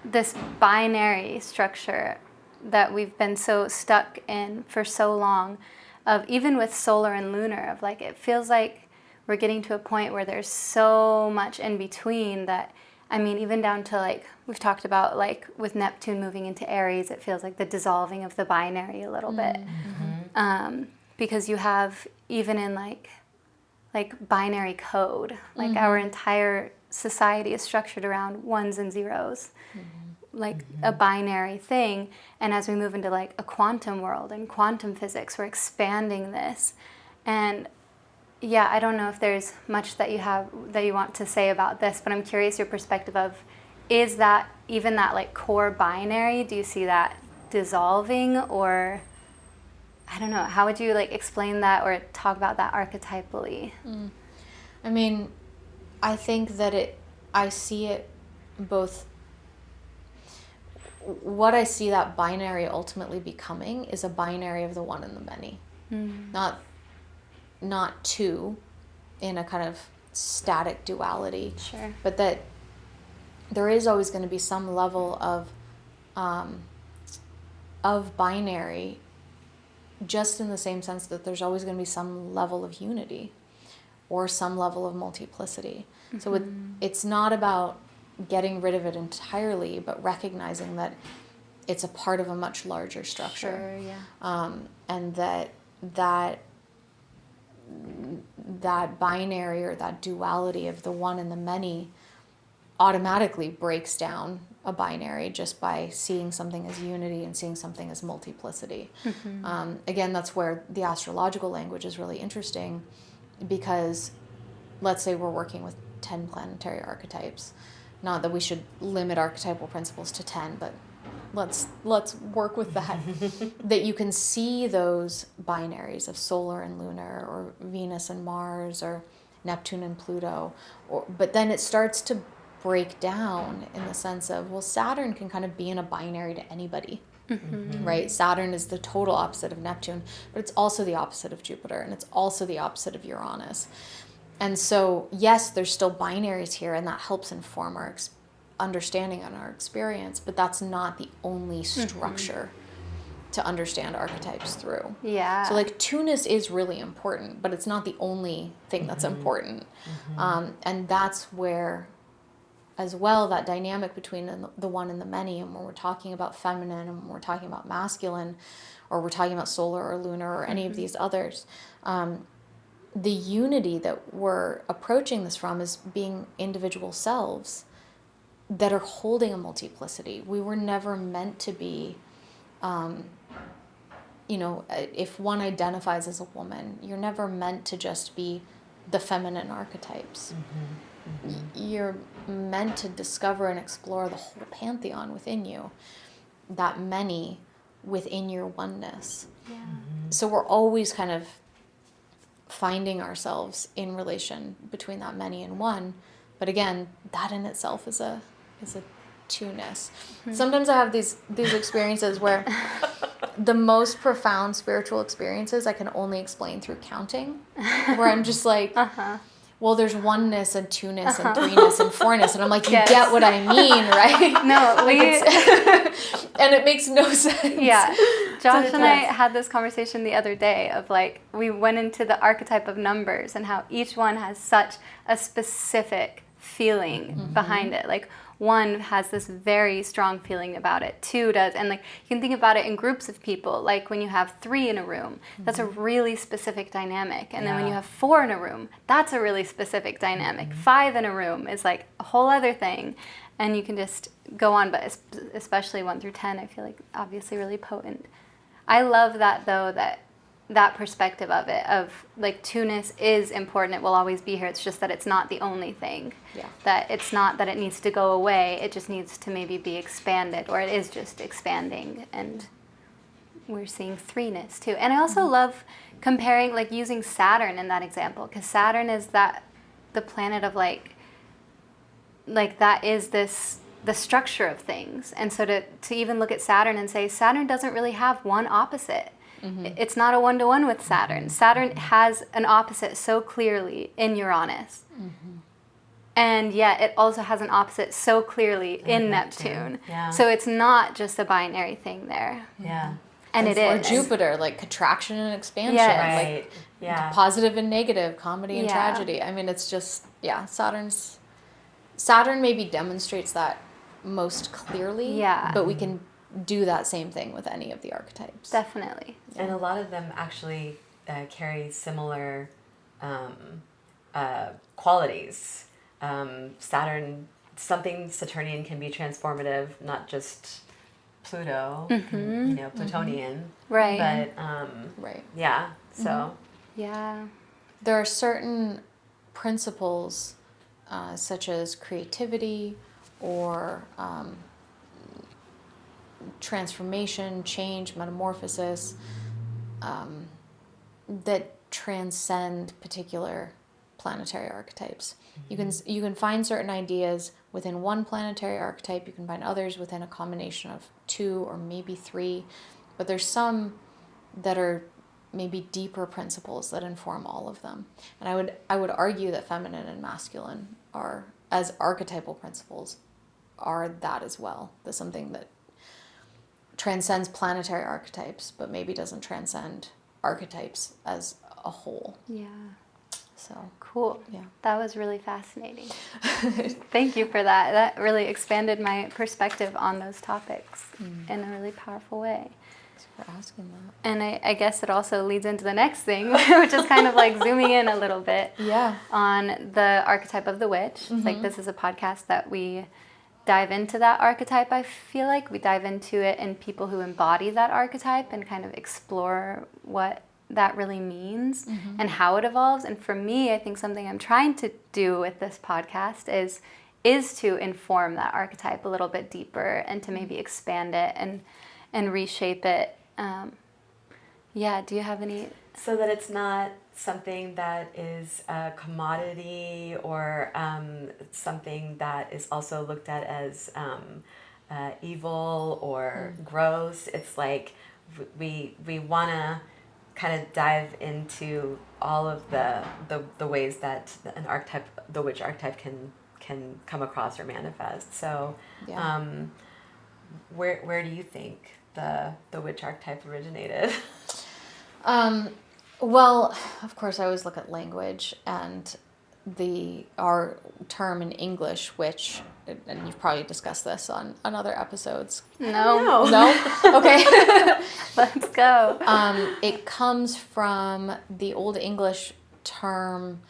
this binary structure that we've been so stuck in for so long, of even with solar and lunar, of like, it feels like we're getting to a point where there's so much in between that, I mean, even down to like, we've talked about like with Neptune moving into Aries, it feels like the dissolving of the binary a little bit. Because you have, even in like binary code, like our entire society is structured around ones and zeros, like a binary thing. And as we move into like a quantum world and quantum physics, we're expanding this. And yeah, I don't know if there's much that you want to say about this, but I'm curious your perspective of, is that even that like core binary, do you see that dissolving, or I don't know, how would you like explain that or talk about that archetypally? I mean, I think that I see it both. What I see that binary ultimately becoming is a binary of the one and the many, not two in a kind of static duality. Sure. But that there is always going to be some level of binary, just in the same sense that there's always going to be some level of unity or some level of multiplicity. So it's not about getting rid of it entirely, but recognizing that it's a part of a much larger structure. Sure, yeah. And that binary or that duality of the one and the many automatically breaks down a binary just by seeing something as unity and seeing something as multiplicity. Again, that's where the astrological language is really interesting, because let's say we're working with 10 planetary archetypes. Not that we should limit archetypal principles to 10, but let's work with that. That you can see those binaries of solar and lunar, or Venus and Mars, or Neptune and Pluto, but then it starts to break down in the sense of, well, Saturn can kind of be in a binary to anybody. Right? Saturn is the total opposite of Neptune, but it's also the opposite of Jupiter, and it's also the opposite of Uranus. And so, yes, there's still binaries here, and that helps inform our understanding and our experience, but that's not the only structure to understand archetypes through. Yeah. So, like, two-ness is really important, but it's not the only thing that's important. And that's where, as well, that dynamic between the one and the many, and when we're talking about feminine, and when we're talking about masculine, or we're talking about solar or lunar or any of these others, the unity that we're approaching this from is being individual selves that are holding a multiplicity. We were never meant to be, if one identifies as a woman, you're never meant to just be the feminine archetypes. You're meant to discover and explore the whole pantheon within you, that many within your oneness. Yeah. So we're always kind of finding ourselves in relation between that many and one, but again, that in itself is a two-ness. Sometimes I have these experiences where the most profound spiritual experiences I can only explain through counting, where I'm just like, well, there's oneness and two-ness and three-ness and four-ness, and I'm like, you get what I mean, right? No, and it makes no sense. Yeah. Josh and I had this conversation the other day of, like, we went into the archetype of numbers and how each one has such a specific feeling behind it. Like, 1 has this very strong feeling about it, 2 does, and, like, you can think about it in groups of people. Like, when you have 3 in a room, that's a really specific dynamic, and then when you have 4 in a room, that's a really specific dynamic. 5 in a room is like a whole other thing, and you can just go on. But especially 1 through 10, I feel like obviously really potent. I love that, though, that perspective of it, of, like, two-ness is important. It will always be here. It's just that it's not the only thing. Yeah. That it's not that it needs to go away. It just needs to maybe be expanded, or it is just expanding. And we're seeing three-ness too. And I also love comparing, like, using Saturn in that example, because Saturn is the planet of, like that is the structure of things. And so to even look at Saturn and say Saturn doesn't really have one opposite. It's not a one-to-one with Saturn. Saturn has an opposite so clearly in Uranus. And yet it also has an opposite so clearly in Neptune. Yeah. So it's not just a binary thing there. Yeah. And it Or is. Jupiter, like contraction and expansion. Yes. Right. Like Yeah. positive and negative, comedy and tragedy. I mean, it's just, Saturn maybe demonstrates that most clearly. Yeah. But we can do that same thing with any of the archetypes. Definitely. And a lot of them actually carry similar qualities. Saturn, something Saturnian can be transformative, not just Pluto, Plutonian. Right. But, Right. yeah, so. Yeah. There are certain principles, such as creativity or transformation, change, metamorphosis, that transcend particular planetary archetypes. You can find certain ideas within one planetary archetype. You can find others within a combination of 2 or maybe 3, but there's some that are maybe deeper principles that inform all of them. And I would argue that feminine and masculine are, as archetypal principles, are that as well. There's something that transcends planetary archetypes, but maybe doesn't transcend archetypes as a whole. Yeah. So Cool. Yeah. That was really fascinating. Thank you for that. That really expanded my perspective on those topics in a really powerful way. Thanks for asking that. And I guess it also leads into the next thing, which is kind of like zooming in a little bit on the archetype of the witch. It's like, this is a podcast that we dive into that archetype. I feel like we dive into it in people who embody that archetype and kind of explore what that really means and how it evolves. And for me, I think something I'm trying to do with this podcast is is to inform that archetype a little bit deeper and to maybe expand it and reshape it. Do you have any? So that it's not something that is a commodity or something that is also looked at as evil or gross. It's like we want to kind of dive into all of the ways that an archetype, the witch archetype, can come across or manifest. So, where do you think the witch archetype originated? Well, of course, I always look at language, and our term in English, witch, and you've probably discussed this on other episodes. No. Okay. Let's go. It comes from the Old English term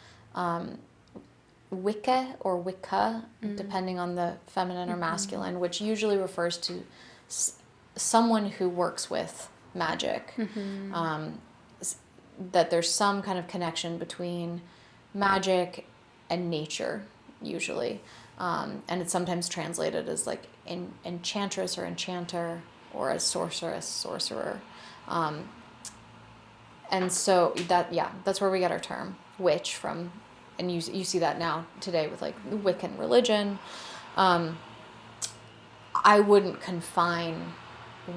Wicca or Wicca, depending on the feminine or masculine, which usually refers to someone who works with magic. That there's some kind of connection between magic and nature, usually. And it's sometimes translated as like enchantress or enchanter, or as sorceress, sorcerer. And so that's where we get our term witch from. And you see that now today with like Wiccan religion. I wouldn't confine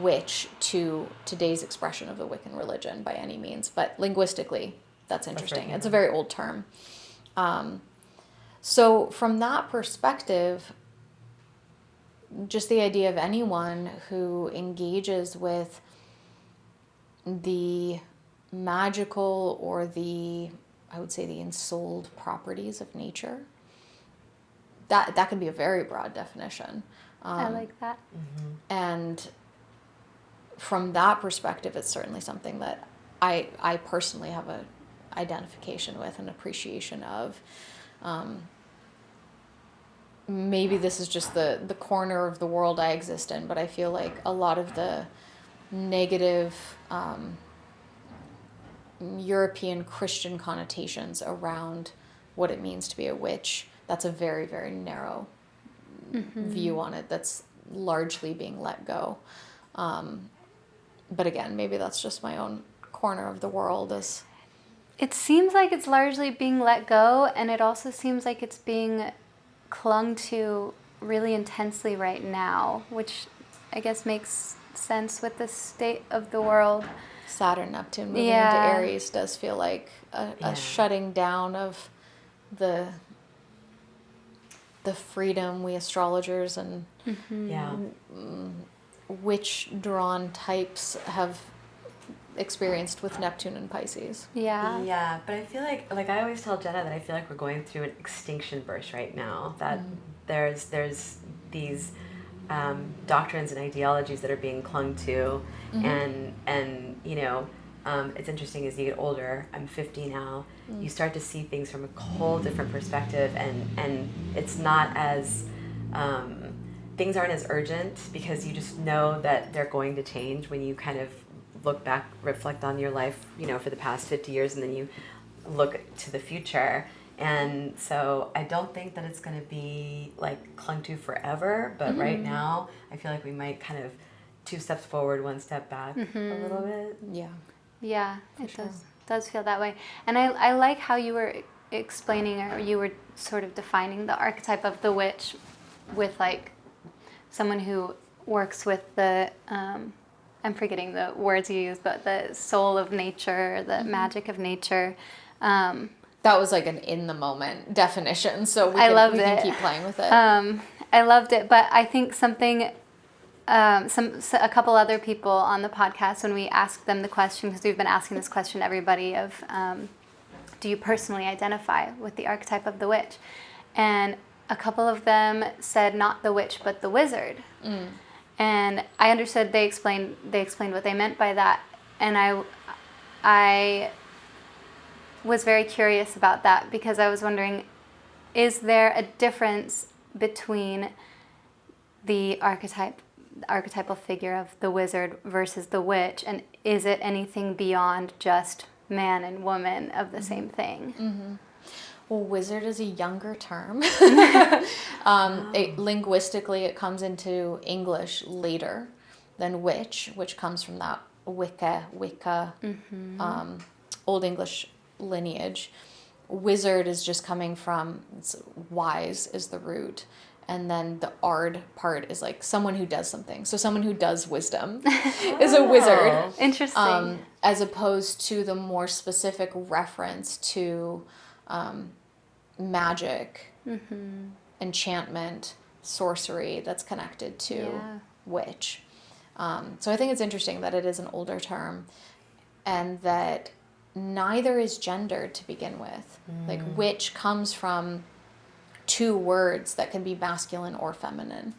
witch to today's expression of the Wiccan religion by any means, but linguistically, that's interesting. It's a very old term. So from that perspective, just the idea of anyone who engages with the magical or I would say the ensouled properties of nature, that can be a very broad definition. I like that. And from that perspective, it's certainly something that I personally have a identification with and appreciation of. Maybe this is just the corner of the world I exist in, but I feel like a lot of the negative European Christian connotations around what it means to be a witch, that's a very, very narrow view on it that's largely being let go. But again, maybe that's just my own corner of the world. It seems like it's largely being let go, and it also seems like it's being clung to really intensely right now, which I guess makes sense with the state of the world. Saturn, Neptune moving into Aries does feel like a shutting down of the freedom we astrologers and witch-drawn types have experienced with Neptune and Pisces. Yeah, but I feel like I always tell Jenna that I feel like we're going through an extinction burst right now. That there's these doctrines and ideologies that are being clung to, and it's interesting as you get older. I'm 50 now. You start to see things from a whole different perspective, and it's not as things aren't as urgent because you just know that they're going to change when you kind of look back, reflect on your life, for the past 50 years, and then you look to the future. And so I don't think that it's going to be like clung to forever, but right now I feel like we might kind of 2 steps forward, 1 step back a little bit. Yeah, it does feel that way. And I like how you were explaining, or you were sort of defining the archetype of the witch with like someone who works with the I'm forgetting the words you use, but the soul of nature, the magic of nature. That was like an in the moment definition, so we can keep playing with it. I loved it, but I think something, a couple other people on the podcast, when we asked them the question, because we've been asking this question to everybody of, do you personally identify with the archetype of the witch? And a couple of them said not the witch, but the wizard. And I understood they explained what they meant by that, and I was very curious about that, because I was wondering, is there a difference between the archetypal figure of the wizard versus the witch, and is it anything beyond just man and woman of the same thing? Well, wizard is a younger term. Linguistically, it comes into English later than witch, which comes from that Wicca, Old English lineage. Wizard is just coming from, wise is the root. And then the ard part is like someone who does something. So someone who does wisdom is a wizard. Interesting. As opposed to the more specific reference to magic, enchantment, sorcery that's connected to witch. So I think it's interesting that it is an older term and that neither is gendered to begin with. Like witch comes from two words that can be masculine or feminine.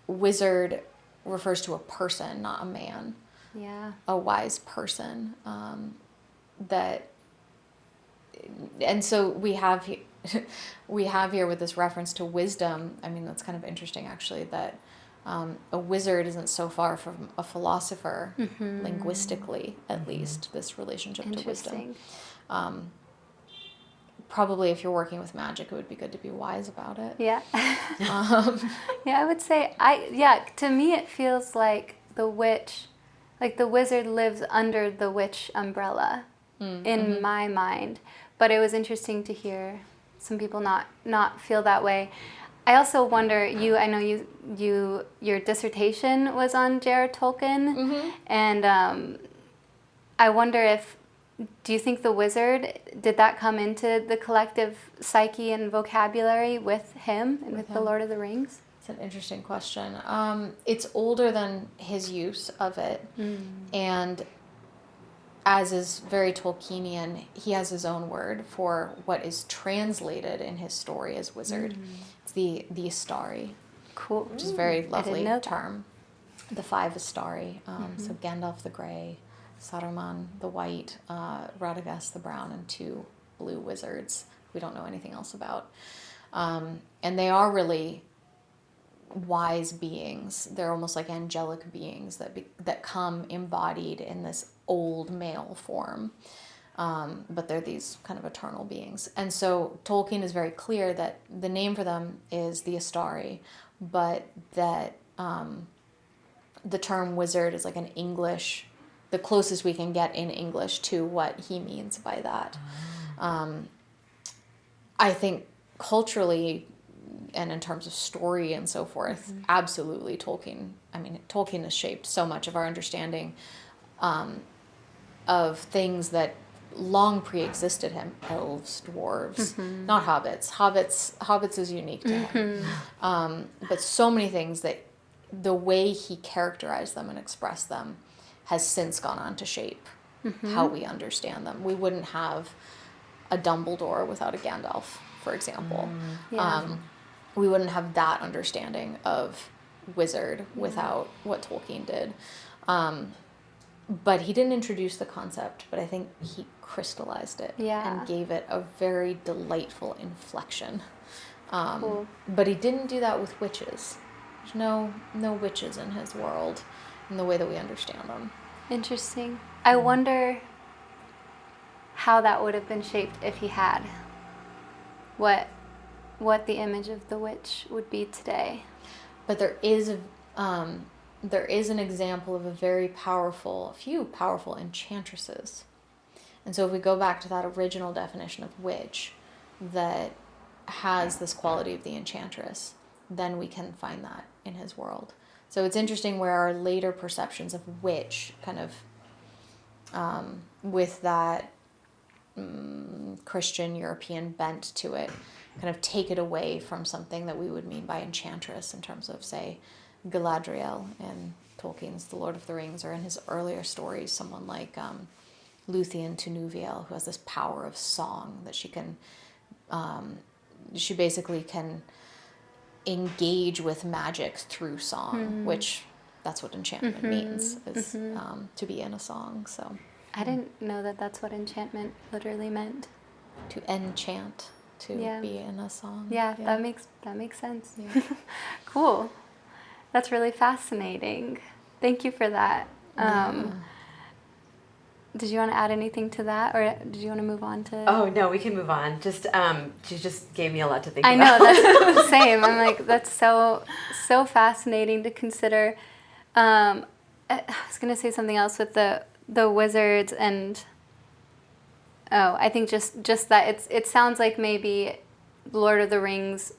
Wizard refers to a person, not a man. Yeah. A wise person. And so we have here with this reference to wisdom. I mean, that's kind of interesting, actually, that a wizard isn't so far from a philosopher, linguistically, at least, this relationship to wisdom. Probably if you're working with magic, it would be good to be wise about it. Yeah. Yeah, I would say, to me it feels like the witch, like the wizard lives under the witch umbrella in my mind. But it was interesting to hear some people not feel that way. I also wonder, I know your dissertation was on J.R.R. Tolkien, and I wonder do you think the wizard, did that come into the collective psyche and vocabulary with him and with the Lord of the Rings? It's an interesting question. It's older than his use of it, and as is very Tolkienian, he has his own word for what is translated in his story as wizard. It's the Astari. Cool. Which is a very lovely term. The 5 Astari. So Gandalf the Grey, Saruman the White, Radagast the Brown, and 2 blue wizards we don't know anything else about. And they are really wise beings. They're almost like angelic beings that come embodied in this old male form. But they're these kind of eternal beings. And so Tolkien is very clear that the name for them is the Astari, but that the term wizard is like an English, the closest we can get in English to what he means by that. I think culturally and in terms of story and so forth, absolutely Tolkien has shaped so much of our understanding of things that long pre-existed him. Elves, dwarves, not hobbits. Hobbits is unique to him. But so many things that the way he characterized them and expressed them has since gone on to shape how we understand them. We wouldn't have a Dumbledore without a Gandalf, for example. We wouldn't have that understanding of wizard without what Tolkien did. But he didn't introduce the concept, but I think he crystallized it and gave it a very delightful inflection. Cool. But he didn't do that with witches. There's no witches in his world in the way that we understand them. Interesting. I wonder how that would have been shaped if he had. What the image of the witch would be today. But there is an example of a few powerful enchantresses. And so if we go back to that original definition of witch that has this quality of the enchantress, then we can find that in his world. So it's interesting where our later perceptions of witch kind of, with that Christian European bent to it, kind of take it away from something that we would mean by enchantress in terms of, say, Galadriel in Tolkien's The Lord of the Rings, or in his earlier stories, someone like Luthien Tunuviel, who has this power of song that she basically can engage with magic through song, which that's what enchantment means, is to be in a song. So I didn't know that that's what enchantment literally meant. To enchant, to be in a song. Yeah, that makes sense. Yeah. Cool. That's really fascinating. Thank you for that. did you want to add anything to that, or did you want to move on to? Oh no, we can move on. Just she just gave me a lot to think I about. know, that's the same. I'm like, that's so fascinating to consider. I was gonna say something else with the wizards and. Oh, I think just that it sounds like maybe Lord of the Rings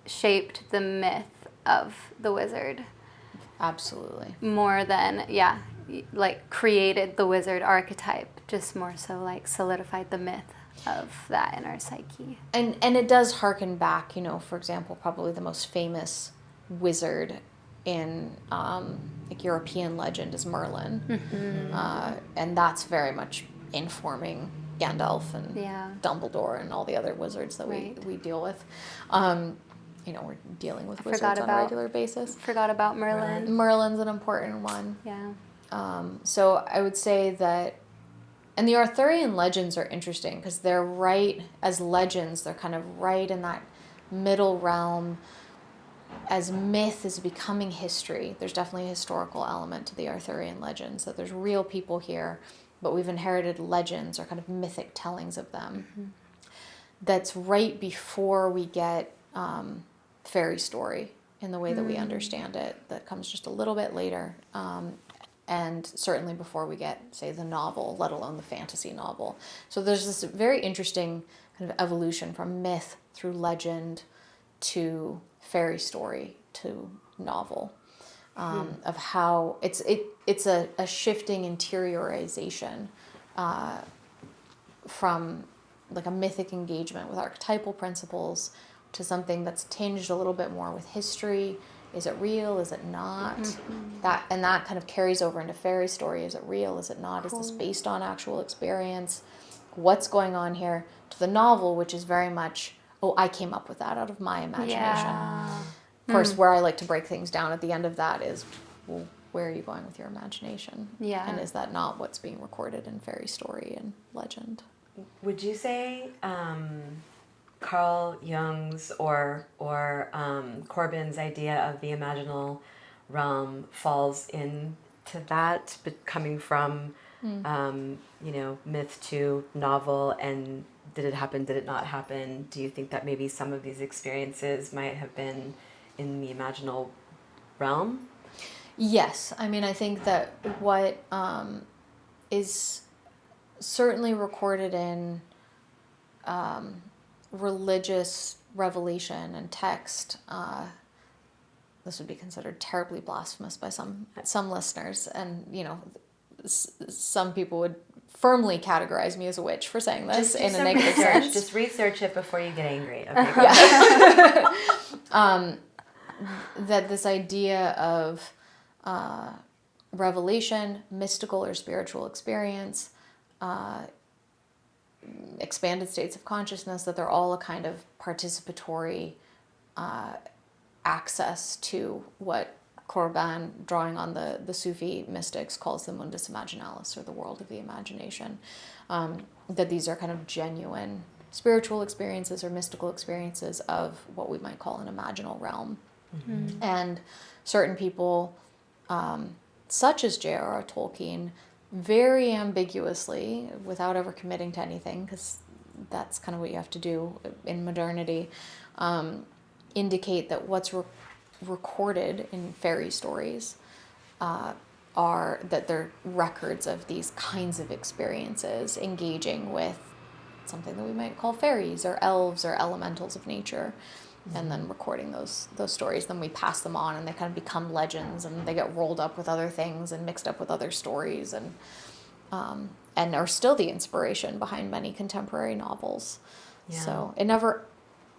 shaped the myth of the wizard. Absolutely. More than, like created the wizard archetype, just more so like solidified the myth of that in our psyche. And it does harken back, for example, probably the most famous wizard in like European legend is Merlin. Mm-hmm. And that's very much informing Gandalf and Dumbledore and all the other wizards that we deal with. We're dealing with wizards on a regular basis. Forgot about Merlin. Merlin's an important one. Yeah. So I would say that, and the Arthurian legends are interesting because they're right, as legends, they're kind of right in that middle realm. As myth is becoming history, there's definitely a historical element to the Arthurian legends, that there's real people here, but we've inherited legends or kind of mythic tellings of them. Mm-hmm. That's right before we get fairy story in the way that we understand it. That comes just a little bit later. And certainly before we get, say, the novel, let alone the fantasy novel. So there's this very interesting kind of evolution from myth through legend to fairy story to novel, of how it's a shifting interiorization from like a mythic engagement with archetypal principles to something that's tinged a little bit more with history. Is it real? Is it not? Mm-hmm. That kind of carries over into fairy story. Is it real? Is it not? Cool. Is this based on actual experience? What's going on here? To the novel, which is very much, I came up with that out of my imagination. Yeah. Of course, where I like to break things down at the end of that is, well, where are you going with your imagination? Yeah. And is that not what's being recorded in fairy story and legend? Would you say Carl Jung's or Corbin's idea of the imaginal realm falls into that, but coming from myth to novel, and did it happen, did it not happen? Do you think that maybe some of these experiences might have been in the imaginal realm? Yes. I mean, I think that what is certainly recorded in religious revelation and text, this would be considered terribly blasphemous by some listeners, and some people would firmly categorize me as a witch for saying this in a negative sense. Just research it before you get angry. Okay. That this idea of revelation, mystical or spiritual experience, expanded states of consciousness, that they're all a kind of participatory access to what Corbin, drawing on the Sufi mystics, calls the mundus imaginalis, or the world of the imagination. That these are kind of genuine spiritual experiences or mystical experiences of what we might call an imaginal realm. Mm-hmm. And certain people, such as J.R.R. Tolkien, very ambiguously, without ever committing to anything, because that's kind of what you have to do in modernity, indicate that what's recorded in fairy stories are that they're records of these kinds of experiences engaging with something that we might call fairies or elves or elementals of nature. Mm-hmm. And then recording those stories. Then we pass them on, and they kind of become legends, and they get rolled up with other things and mixed up with other stories, and are still the inspiration behind many contemporary novels. Yeah. So it never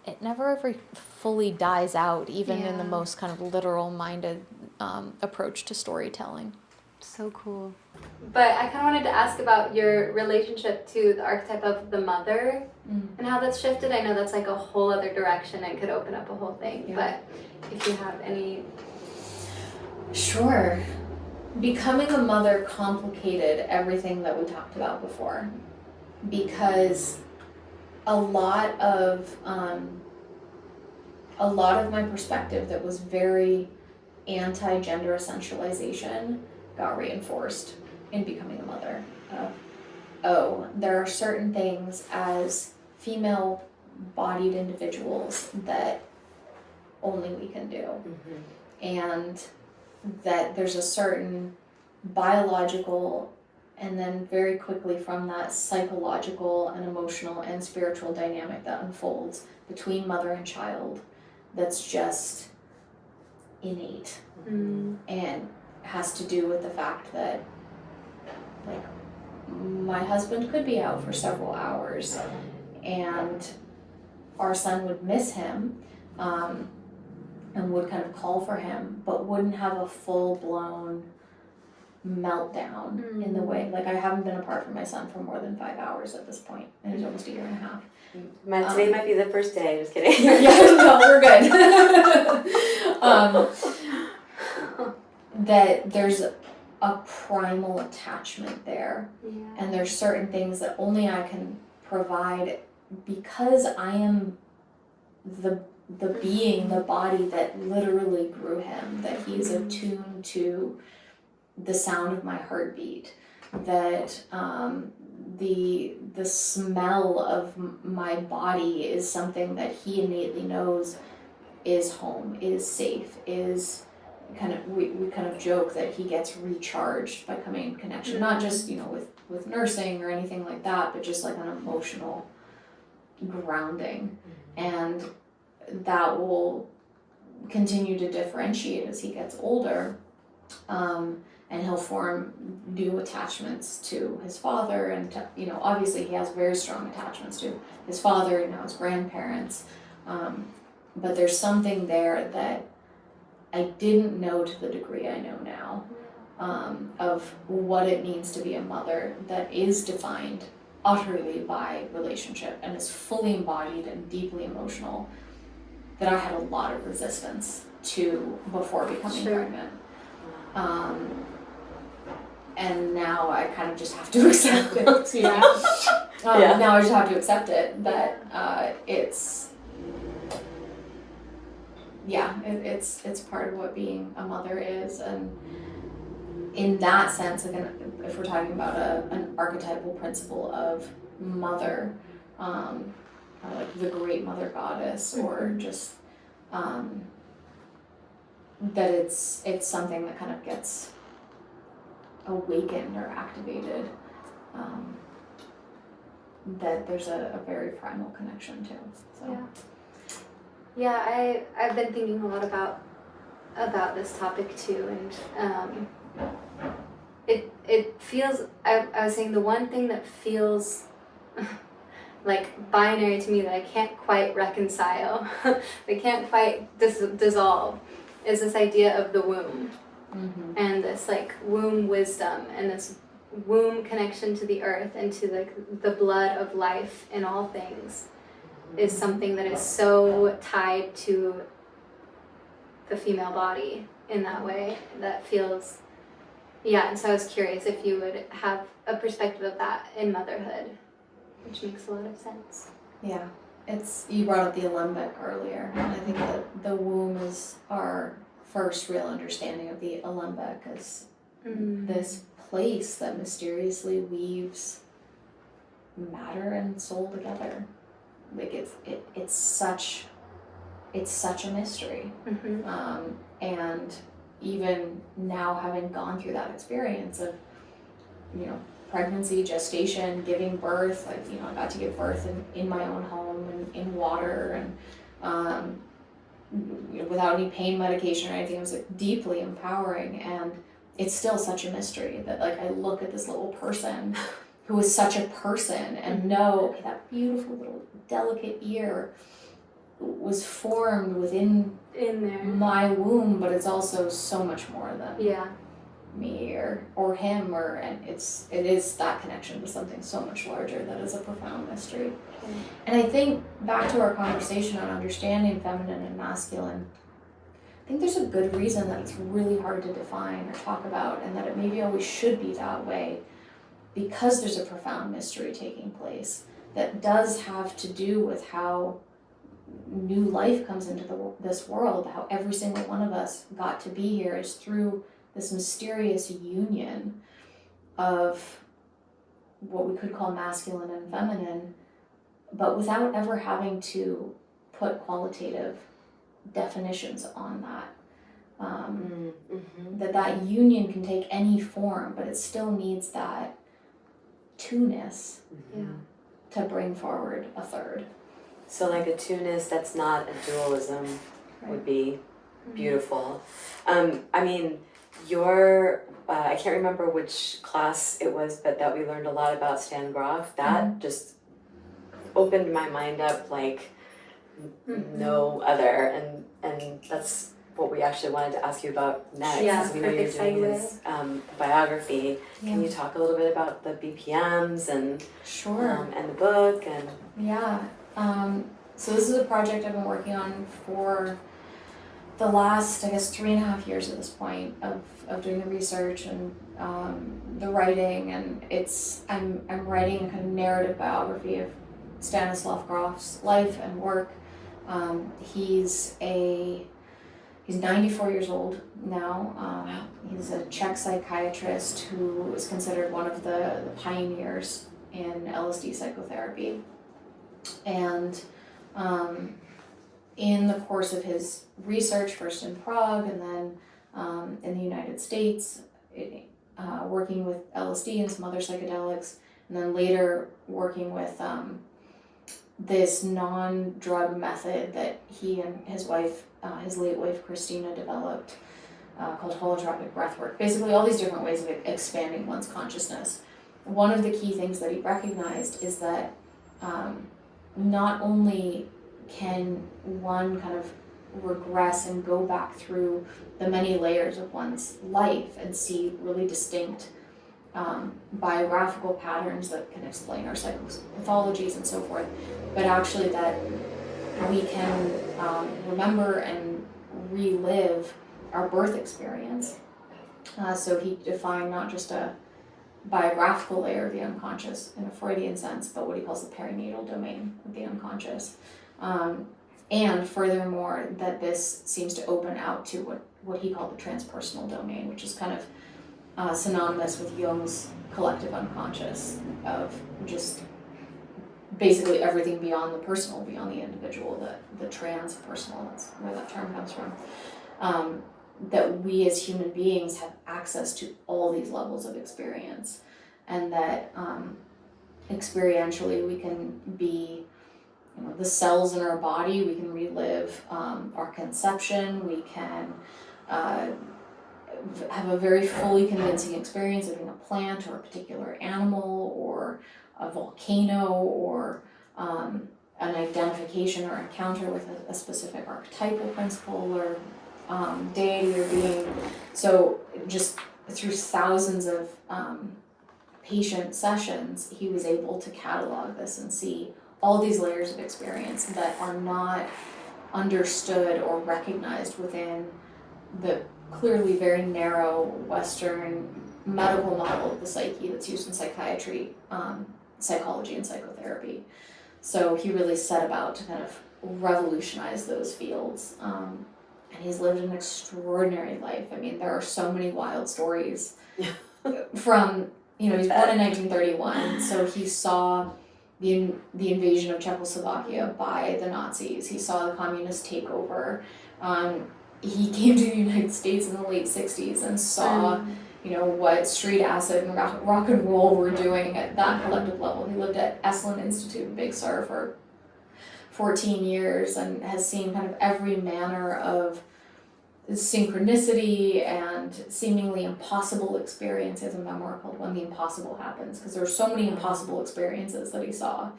ever fully dies out, even in the most kind of literal-minded approach to storytelling. So cool. But I kind of wanted to ask about your relationship to the archetype of the mother and how that's shifted. I know that's like a whole other direction and could open up a whole thing, but if you have any... Sure. Becoming a mother complicated everything that we talked about before, because a lot of my perspective that was very anti-gender essentialization got reinforced in becoming a mother. oh, there are certain things as female-bodied individuals that only we can do. And that there's a certain biological and then very quickly from that psychological and emotional and spiritual dynamic that unfolds between mother and child that's just innate and has to do with the fact that, like, my husband could be out for several hours and our son would miss him and would kind of call for him, but wouldn't have a full-blown meltdown in the way, like, I haven't been apart from my son for more than 5 hours at this point, and he's almost a year and a half. Today might be the first day, just kidding. No, we're good. That there's a primal attachment there, and there's certain things that only I can provide because I am the being, the body that literally grew him, that he's attuned to the sound of my heartbeat, that the smell of my body is something that he innately knows is home, is safe, is kind of, we kind of joke that he gets recharged by coming in connection, not just, you know, with nursing or anything like that, but just like an emotional grounding. And that will continue to differentiate as he gets older. And he'll form new attachments to his father, and to, you know, obviously he has very strong attachments to his father and now his grandparents. But there's something there that I didn't know to the degree I know now, of what it means to be a mother that is defined utterly by relationship and is fully embodied and deeply emotional, that I had a lot of resistance to before becoming pregnant. And now I kind of just have to accept it. Now I just have to accept it, that it's part of what being a mother is. And in that sense, again, if we're talking about an archetypal principle of mother, like the great mother goddess, or just that it's something that kind of gets awakened or activated, that there's a very primal connection to. So I've been thinking a lot about this topic too, and it feels, I was saying, the one thing that feels like binary to me that I can't quite reconcile, they can't quite dissolve, is this idea of the womb. And this like womb wisdom and this womb connection to the earth and to like the blood of life in all things is something that is so tied to the female body in that way, that feels, and so I was curious if you would have a perspective of that in motherhood, which makes a lot of sense. Yeah, you brought up the alembic earlier, and I think that the womb is our first real understanding of the alembic as this place that mysteriously weaves matter and soul together. Like it's such a mystery. And even now, having gone through that experience of, you know, pregnancy, gestation, giving birth, like, you know, I got to give birth in my own home and in water, and without any pain medication or anything. It was like deeply empowering, and it's still such a mystery that, like, I look at this little person who is such a person and know, okay, that beautiful little delicate ear was formed within my womb, but it's also so much more than me or him, and it is that connection to something so much larger that is a profound mystery. And I think back to our conversation on understanding feminine and masculine, I think there's a good reason that it's really hard to define or talk about, and that it maybe always should be that way, because there's a profound mystery taking place that does have to do with how new life comes into this world, how every single one of us got to be here is through this mysterious union of what we could call masculine and feminine, but without ever having to put qualitative definitions on that. That union can take any form, but it still needs that two-ness to bring forward a third. So like a two-ness that's not a dualism would be beautiful. I mean, your, I can't remember which class it was, but that we learned a lot about Stan Grof. That just opened my mind up like no other, and that's what we actually wanted to ask you about next. Yeah, we know you're doing his biography. Yeah. Can you talk a little bit about the BPMs and Sure. and the book and So this is a project I've been working on for the last, I guess, 3.5 years at this point of doing the research and the writing, and I'm writing a kind of narrative biography of Stanislav Grof's life and work. He's 94 years old now. He's a Czech psychiatrist who is considered one of the pioneers in LSD psychotherapy. And in the course of his research, first in Prague and then in the United States, working with LSD and some other psychedelics, and then later working with this non-drug method that he and his wife, his late wife Christina, developed called holotropic breathwork. Basically all these different ways of expanding one's consciousness. One of the key things that he recognized is that not only can one kind of regress and go back through the many layers of one's life and see really distinct biographical patterns that can explain our psychopathologies and so forth, but actually that we can remember and relive our birth experience. So he defined not just a biographical layer of the unconscious in a Freudian sense, but what he calls the perinatal domain of the unconscious. And furthermore, that this seems to open out to what he called the transpersonal domain, which is kind of synonymous with Jung's collective unconscious of just basically everything beyond the personal, beyond the individual, the transpersonal, that's where that term comes from. That we as human beings have access to all these levels of experience, and that experientially we can be, the cells in our body, we can relive our conception, we can have a very fully convincing experience of being a plant or a particular animal or a volcano or an identification or encounter with a specific archetypal principle or deity or being. So just through thousands of patient sessions, he was able to catalog this and see all these layers of experience that are not understood or recognized within the clearly very narrow Western medical model of the psyche that's used in psychiatry, psychology, and psychotherapy. So he really set about to kind of revolutionize those fields. And he's lived an extraordinary life. I mean, there are so many wild stories from, he's born in 1931, so he saw the invasion of Czechoslovakia by the Nazis. He saw the communist takeover. He came to the United States in the late 60s and saw, what street acid and rock and roll were doing at that collective level. He lived at Esalen Institute in Big Sur for 14 years and has seen kind of every manner of synchronicity and seemingly impossible experiences. A memoir called When the Impossible Happens, because there were so many impossible experiences that he saw,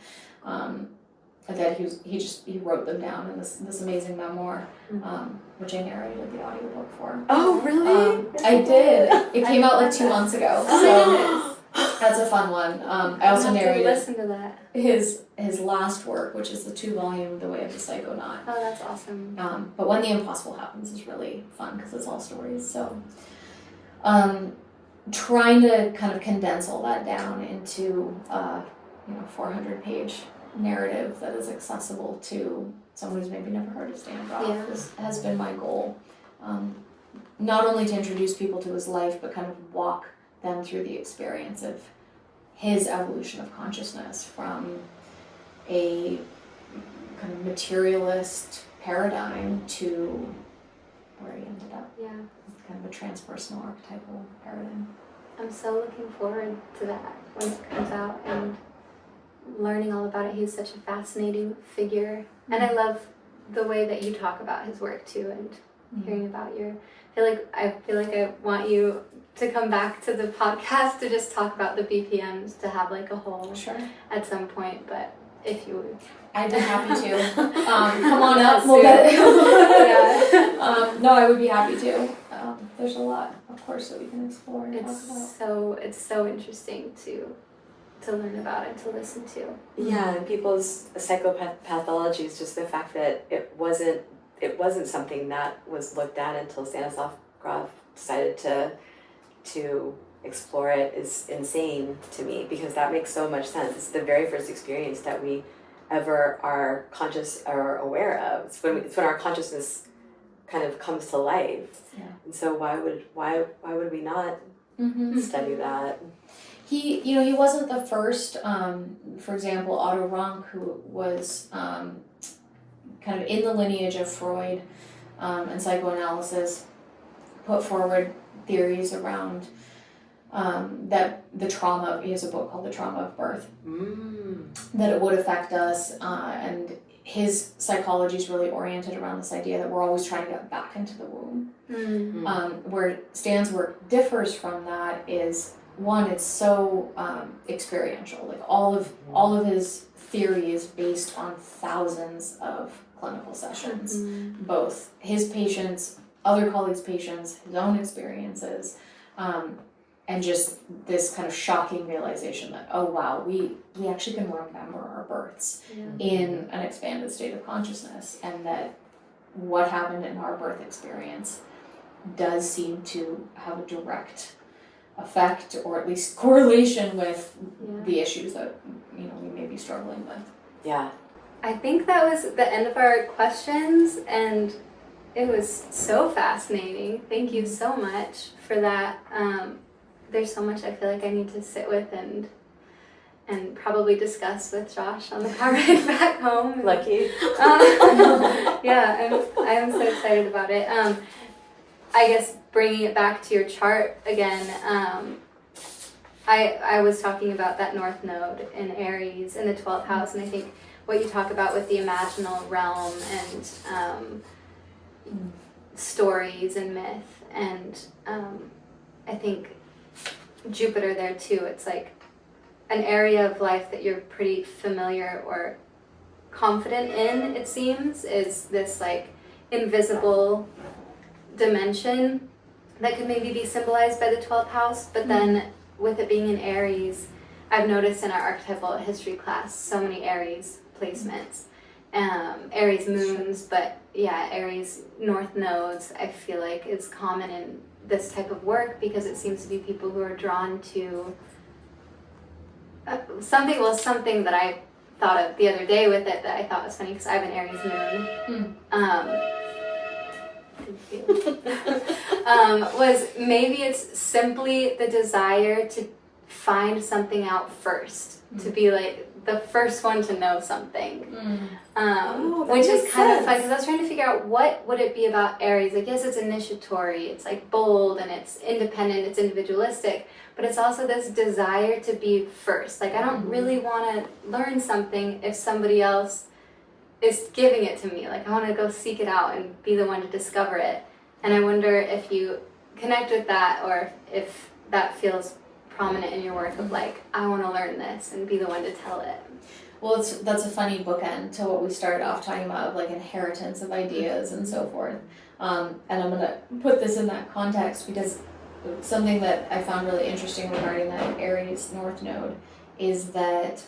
that he wrote them down in this amazing memoir, which I narrated the audiobook for. Oh, really? I did. It came out like 2 months ago, so that's a fun one. I also narrated listen to that. his last work, which is the 2-volume The Way of the Psychonaut. Oh, that's awesome. But When the Impossible Happens is really fun because it's all stories. So, trying to kind of condense all that down into 400-page narrative that is accessible to someone who's maybe never heard of Stan Grof has been my goal. Not only to introduce people to his life, but kind of walk them through the experience of his evolution of consciousness from a kind of materialist paradigm to where he ended up. Yeah. Kind of a transpersonal archetypal paradigm. I'm so looking forward to that when it comes out and learning all about it. He's such a fascinating figure. And I love the way that you talk about his work too, and hearing about I feel like I want you to come back to the podcast to just talk about the BPMs, to have like a whole at some point, but if you would. I'd be happy to. Come on up, we'll get it. Yeah. No, I would be happy to. There's a lot, of course, that we can explore and talk about. It's so interesting to learn about and to listen to. Yeah, and people's psychopathology is just the fact that it wasn't something that was looked at until Stanislav Grof decided to explore it is insane to me, because that makes so much sense. It's the very first experience that we ever are conscious or aware of. It's when our consciousness kind of comes to life. Yeah. And so why would we not study that? He wasn't the first. For example, Otto Rank, who was kind of in the lineage of Freud and psychoanalysis, put forward theories around that the trauma. He has a book called The Trauma of Birth. That it would affect us, and his psychology is really oriented around this idea that we're always trying to get back into the womb. Where Stan's work differs from that is, one, it's so experiential. Like all of his theory is based on thousands of clinical sessions, both his patients, other colleagues' patients, his own experiences, and just this kind of shocking realization that, oh wow, we actually can remember our births in an expanded state of consciousness, and that what happened in our birth experience does seem to have a direct effect, or at least correlation with the issues that we may be struggling with. Yeah. I think that was the end of our questions, and it was so fascinating. Thank you so much for that. There's so much I feel like I need to sit with and probably discuss with Josh on the car ride back home. Lucky. Yeah, I'm so excited about it. I guess bringing it back to your chart again, I was talking about that North Node in Aries in the 12th house, and I think what you talk about with the Imaginal Realm and stories and myth, and I think Jupiter there too. It's like an area of life that you're pretty familiar or confident in, it seems, is this like invisible dimension that could maybe be symbolized by the 12th house, but then with it being in Aries, I've noticed in our archetypal history class so many Aries placements, Aries moons, but yeah, Aries North nodes I feel like is common in this type of work, because it seems to be people who are drawn to something that I thought of the other day with it that I thought was funny, because I have an Aries moon. Was maybe it's simply the desire to find something out first, to be like the first one to know something, which is kind of fun, because I was trying to figure out what would it be about Aries. Like, yes, it's initiatory, it's like bold, and it's independent, it's individualistic, but it's also this desire to be first. Like, I don't really want to learn something if somebody else is giving it to me. Like, I want to go seek it out and be the one to discover it. And I wonder if you connect with that, or if that feels prominent in your work of like, I want to learn this and be the one to tell it. Well, that's a funny bookend to what we started off talking about, of like inheritance of ideas and so forth. And I'm going to put this in that context, because something that I found really interesting regarding that Aries North Node is that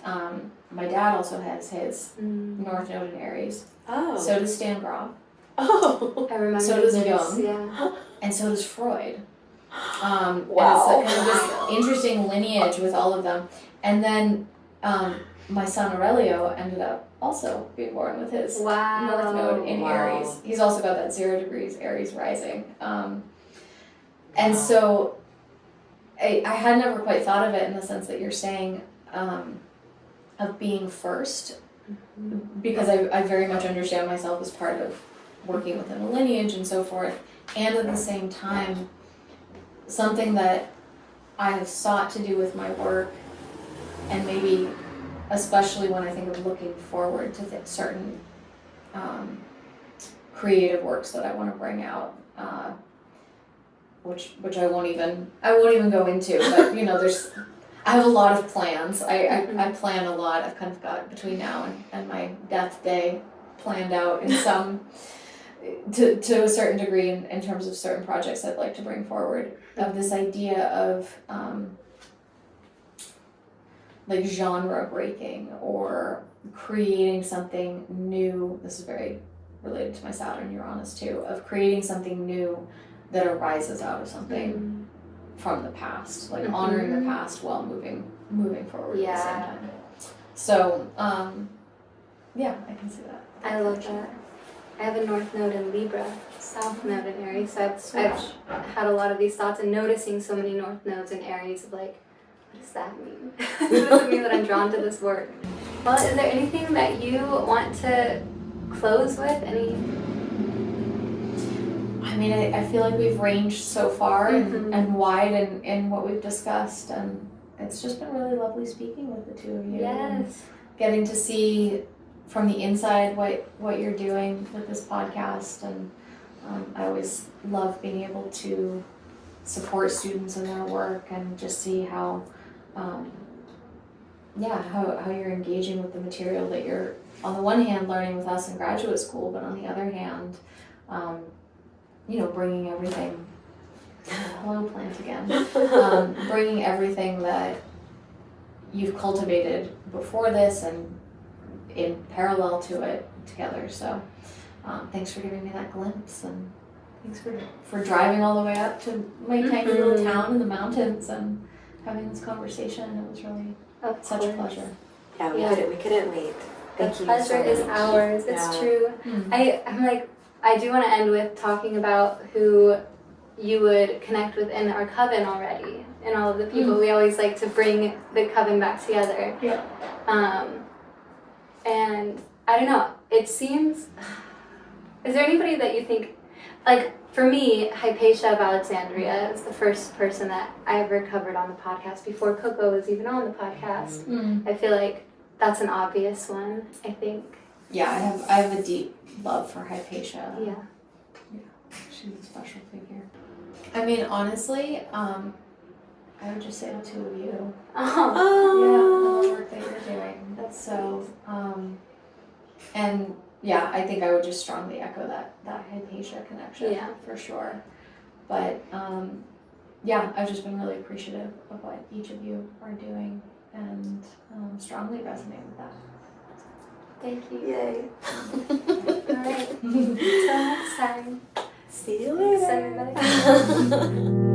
my dad also has his North Node in Aries. Oh. So does Stan Grof. Oh. I remember. So does this, Jung. Yeah. And so does Freud. Wow. And it's kind of this interesting lineage with all of them. And then my son Aurelio ended up also being born with his North Node in Aries. He's also got that 0 degrees Aries rising. And so I had never quite thought of it in the sense that you're saying of being first, because I very much understand myself as part of working within a lineage and so forth, and at the same time, something that I have sought to do with my work, and maybe especially when I think of looking forward to certain creative works that I want to bring out, which I won't even go into, but I have a lot of plans. I plan a lot. I've kind of got between now and my death day planned out in some to a certain degree in terms of certain projects I'd like to bring forward, of this idea of like genre breaking or creating something new. This is very related to my Saturn Uranus too, of creating something new that arises out of something from the past, like honoring the past while moving forward at the same time. So yeah, I can see that. I love that. I have a North Node in Libra, South Node in Aries, so I've had a lot of these thoughts and noticing so many North Nodes in Aries of like, what does that mean? What does it mean that I'm drawn to this work? Well, is there anything that you want to close with? I mean, I feel like we've ranged so far and wide in what we've discussed, and it's just been really lovely speaking with the two of you. Yes. Getting to see from the inside what you're doing with this podcast, and I always love being able to support students in their work and just see how you're engaging with the material that you're on the one hand learning with us in graduate school, but on the other hand bringing everything, hello plant again, bringing everything that you've cultivated before this and in parallel to it together. So thanks for giving me that glimpse, and thanks for driving all the way up to my tiny little town in the mountains and having this conversation. It was really such a pleasure. Yeah, we couldn't wait. Thank you. The pleasure is ours. It's true. I do want to end with talking about who you would connect with in our coven already, and all of the people. We always like to bring the coven back together. Yeah. And I don't know, it seems, is there anybody that you think, like for me, Hypatia of Alexandria is the first person that I ever covered on the podcast before Coco was even on the podcast. I feel like that's an obvious one, I think. Yeah, I have a deep love for Hypatia. Yeah. She's a special figure. I mean, honestly, I would just say the two of you. Oh. Yeah, the work that you're doing. That's so, and yeah, I think I would just strongly echo that Hypatia connection for sure. But I've just been really appreciative of what each of you are doing, and strongly resonate with that. Thank you. Yay. All right. Until next time. See you later. Send me medication.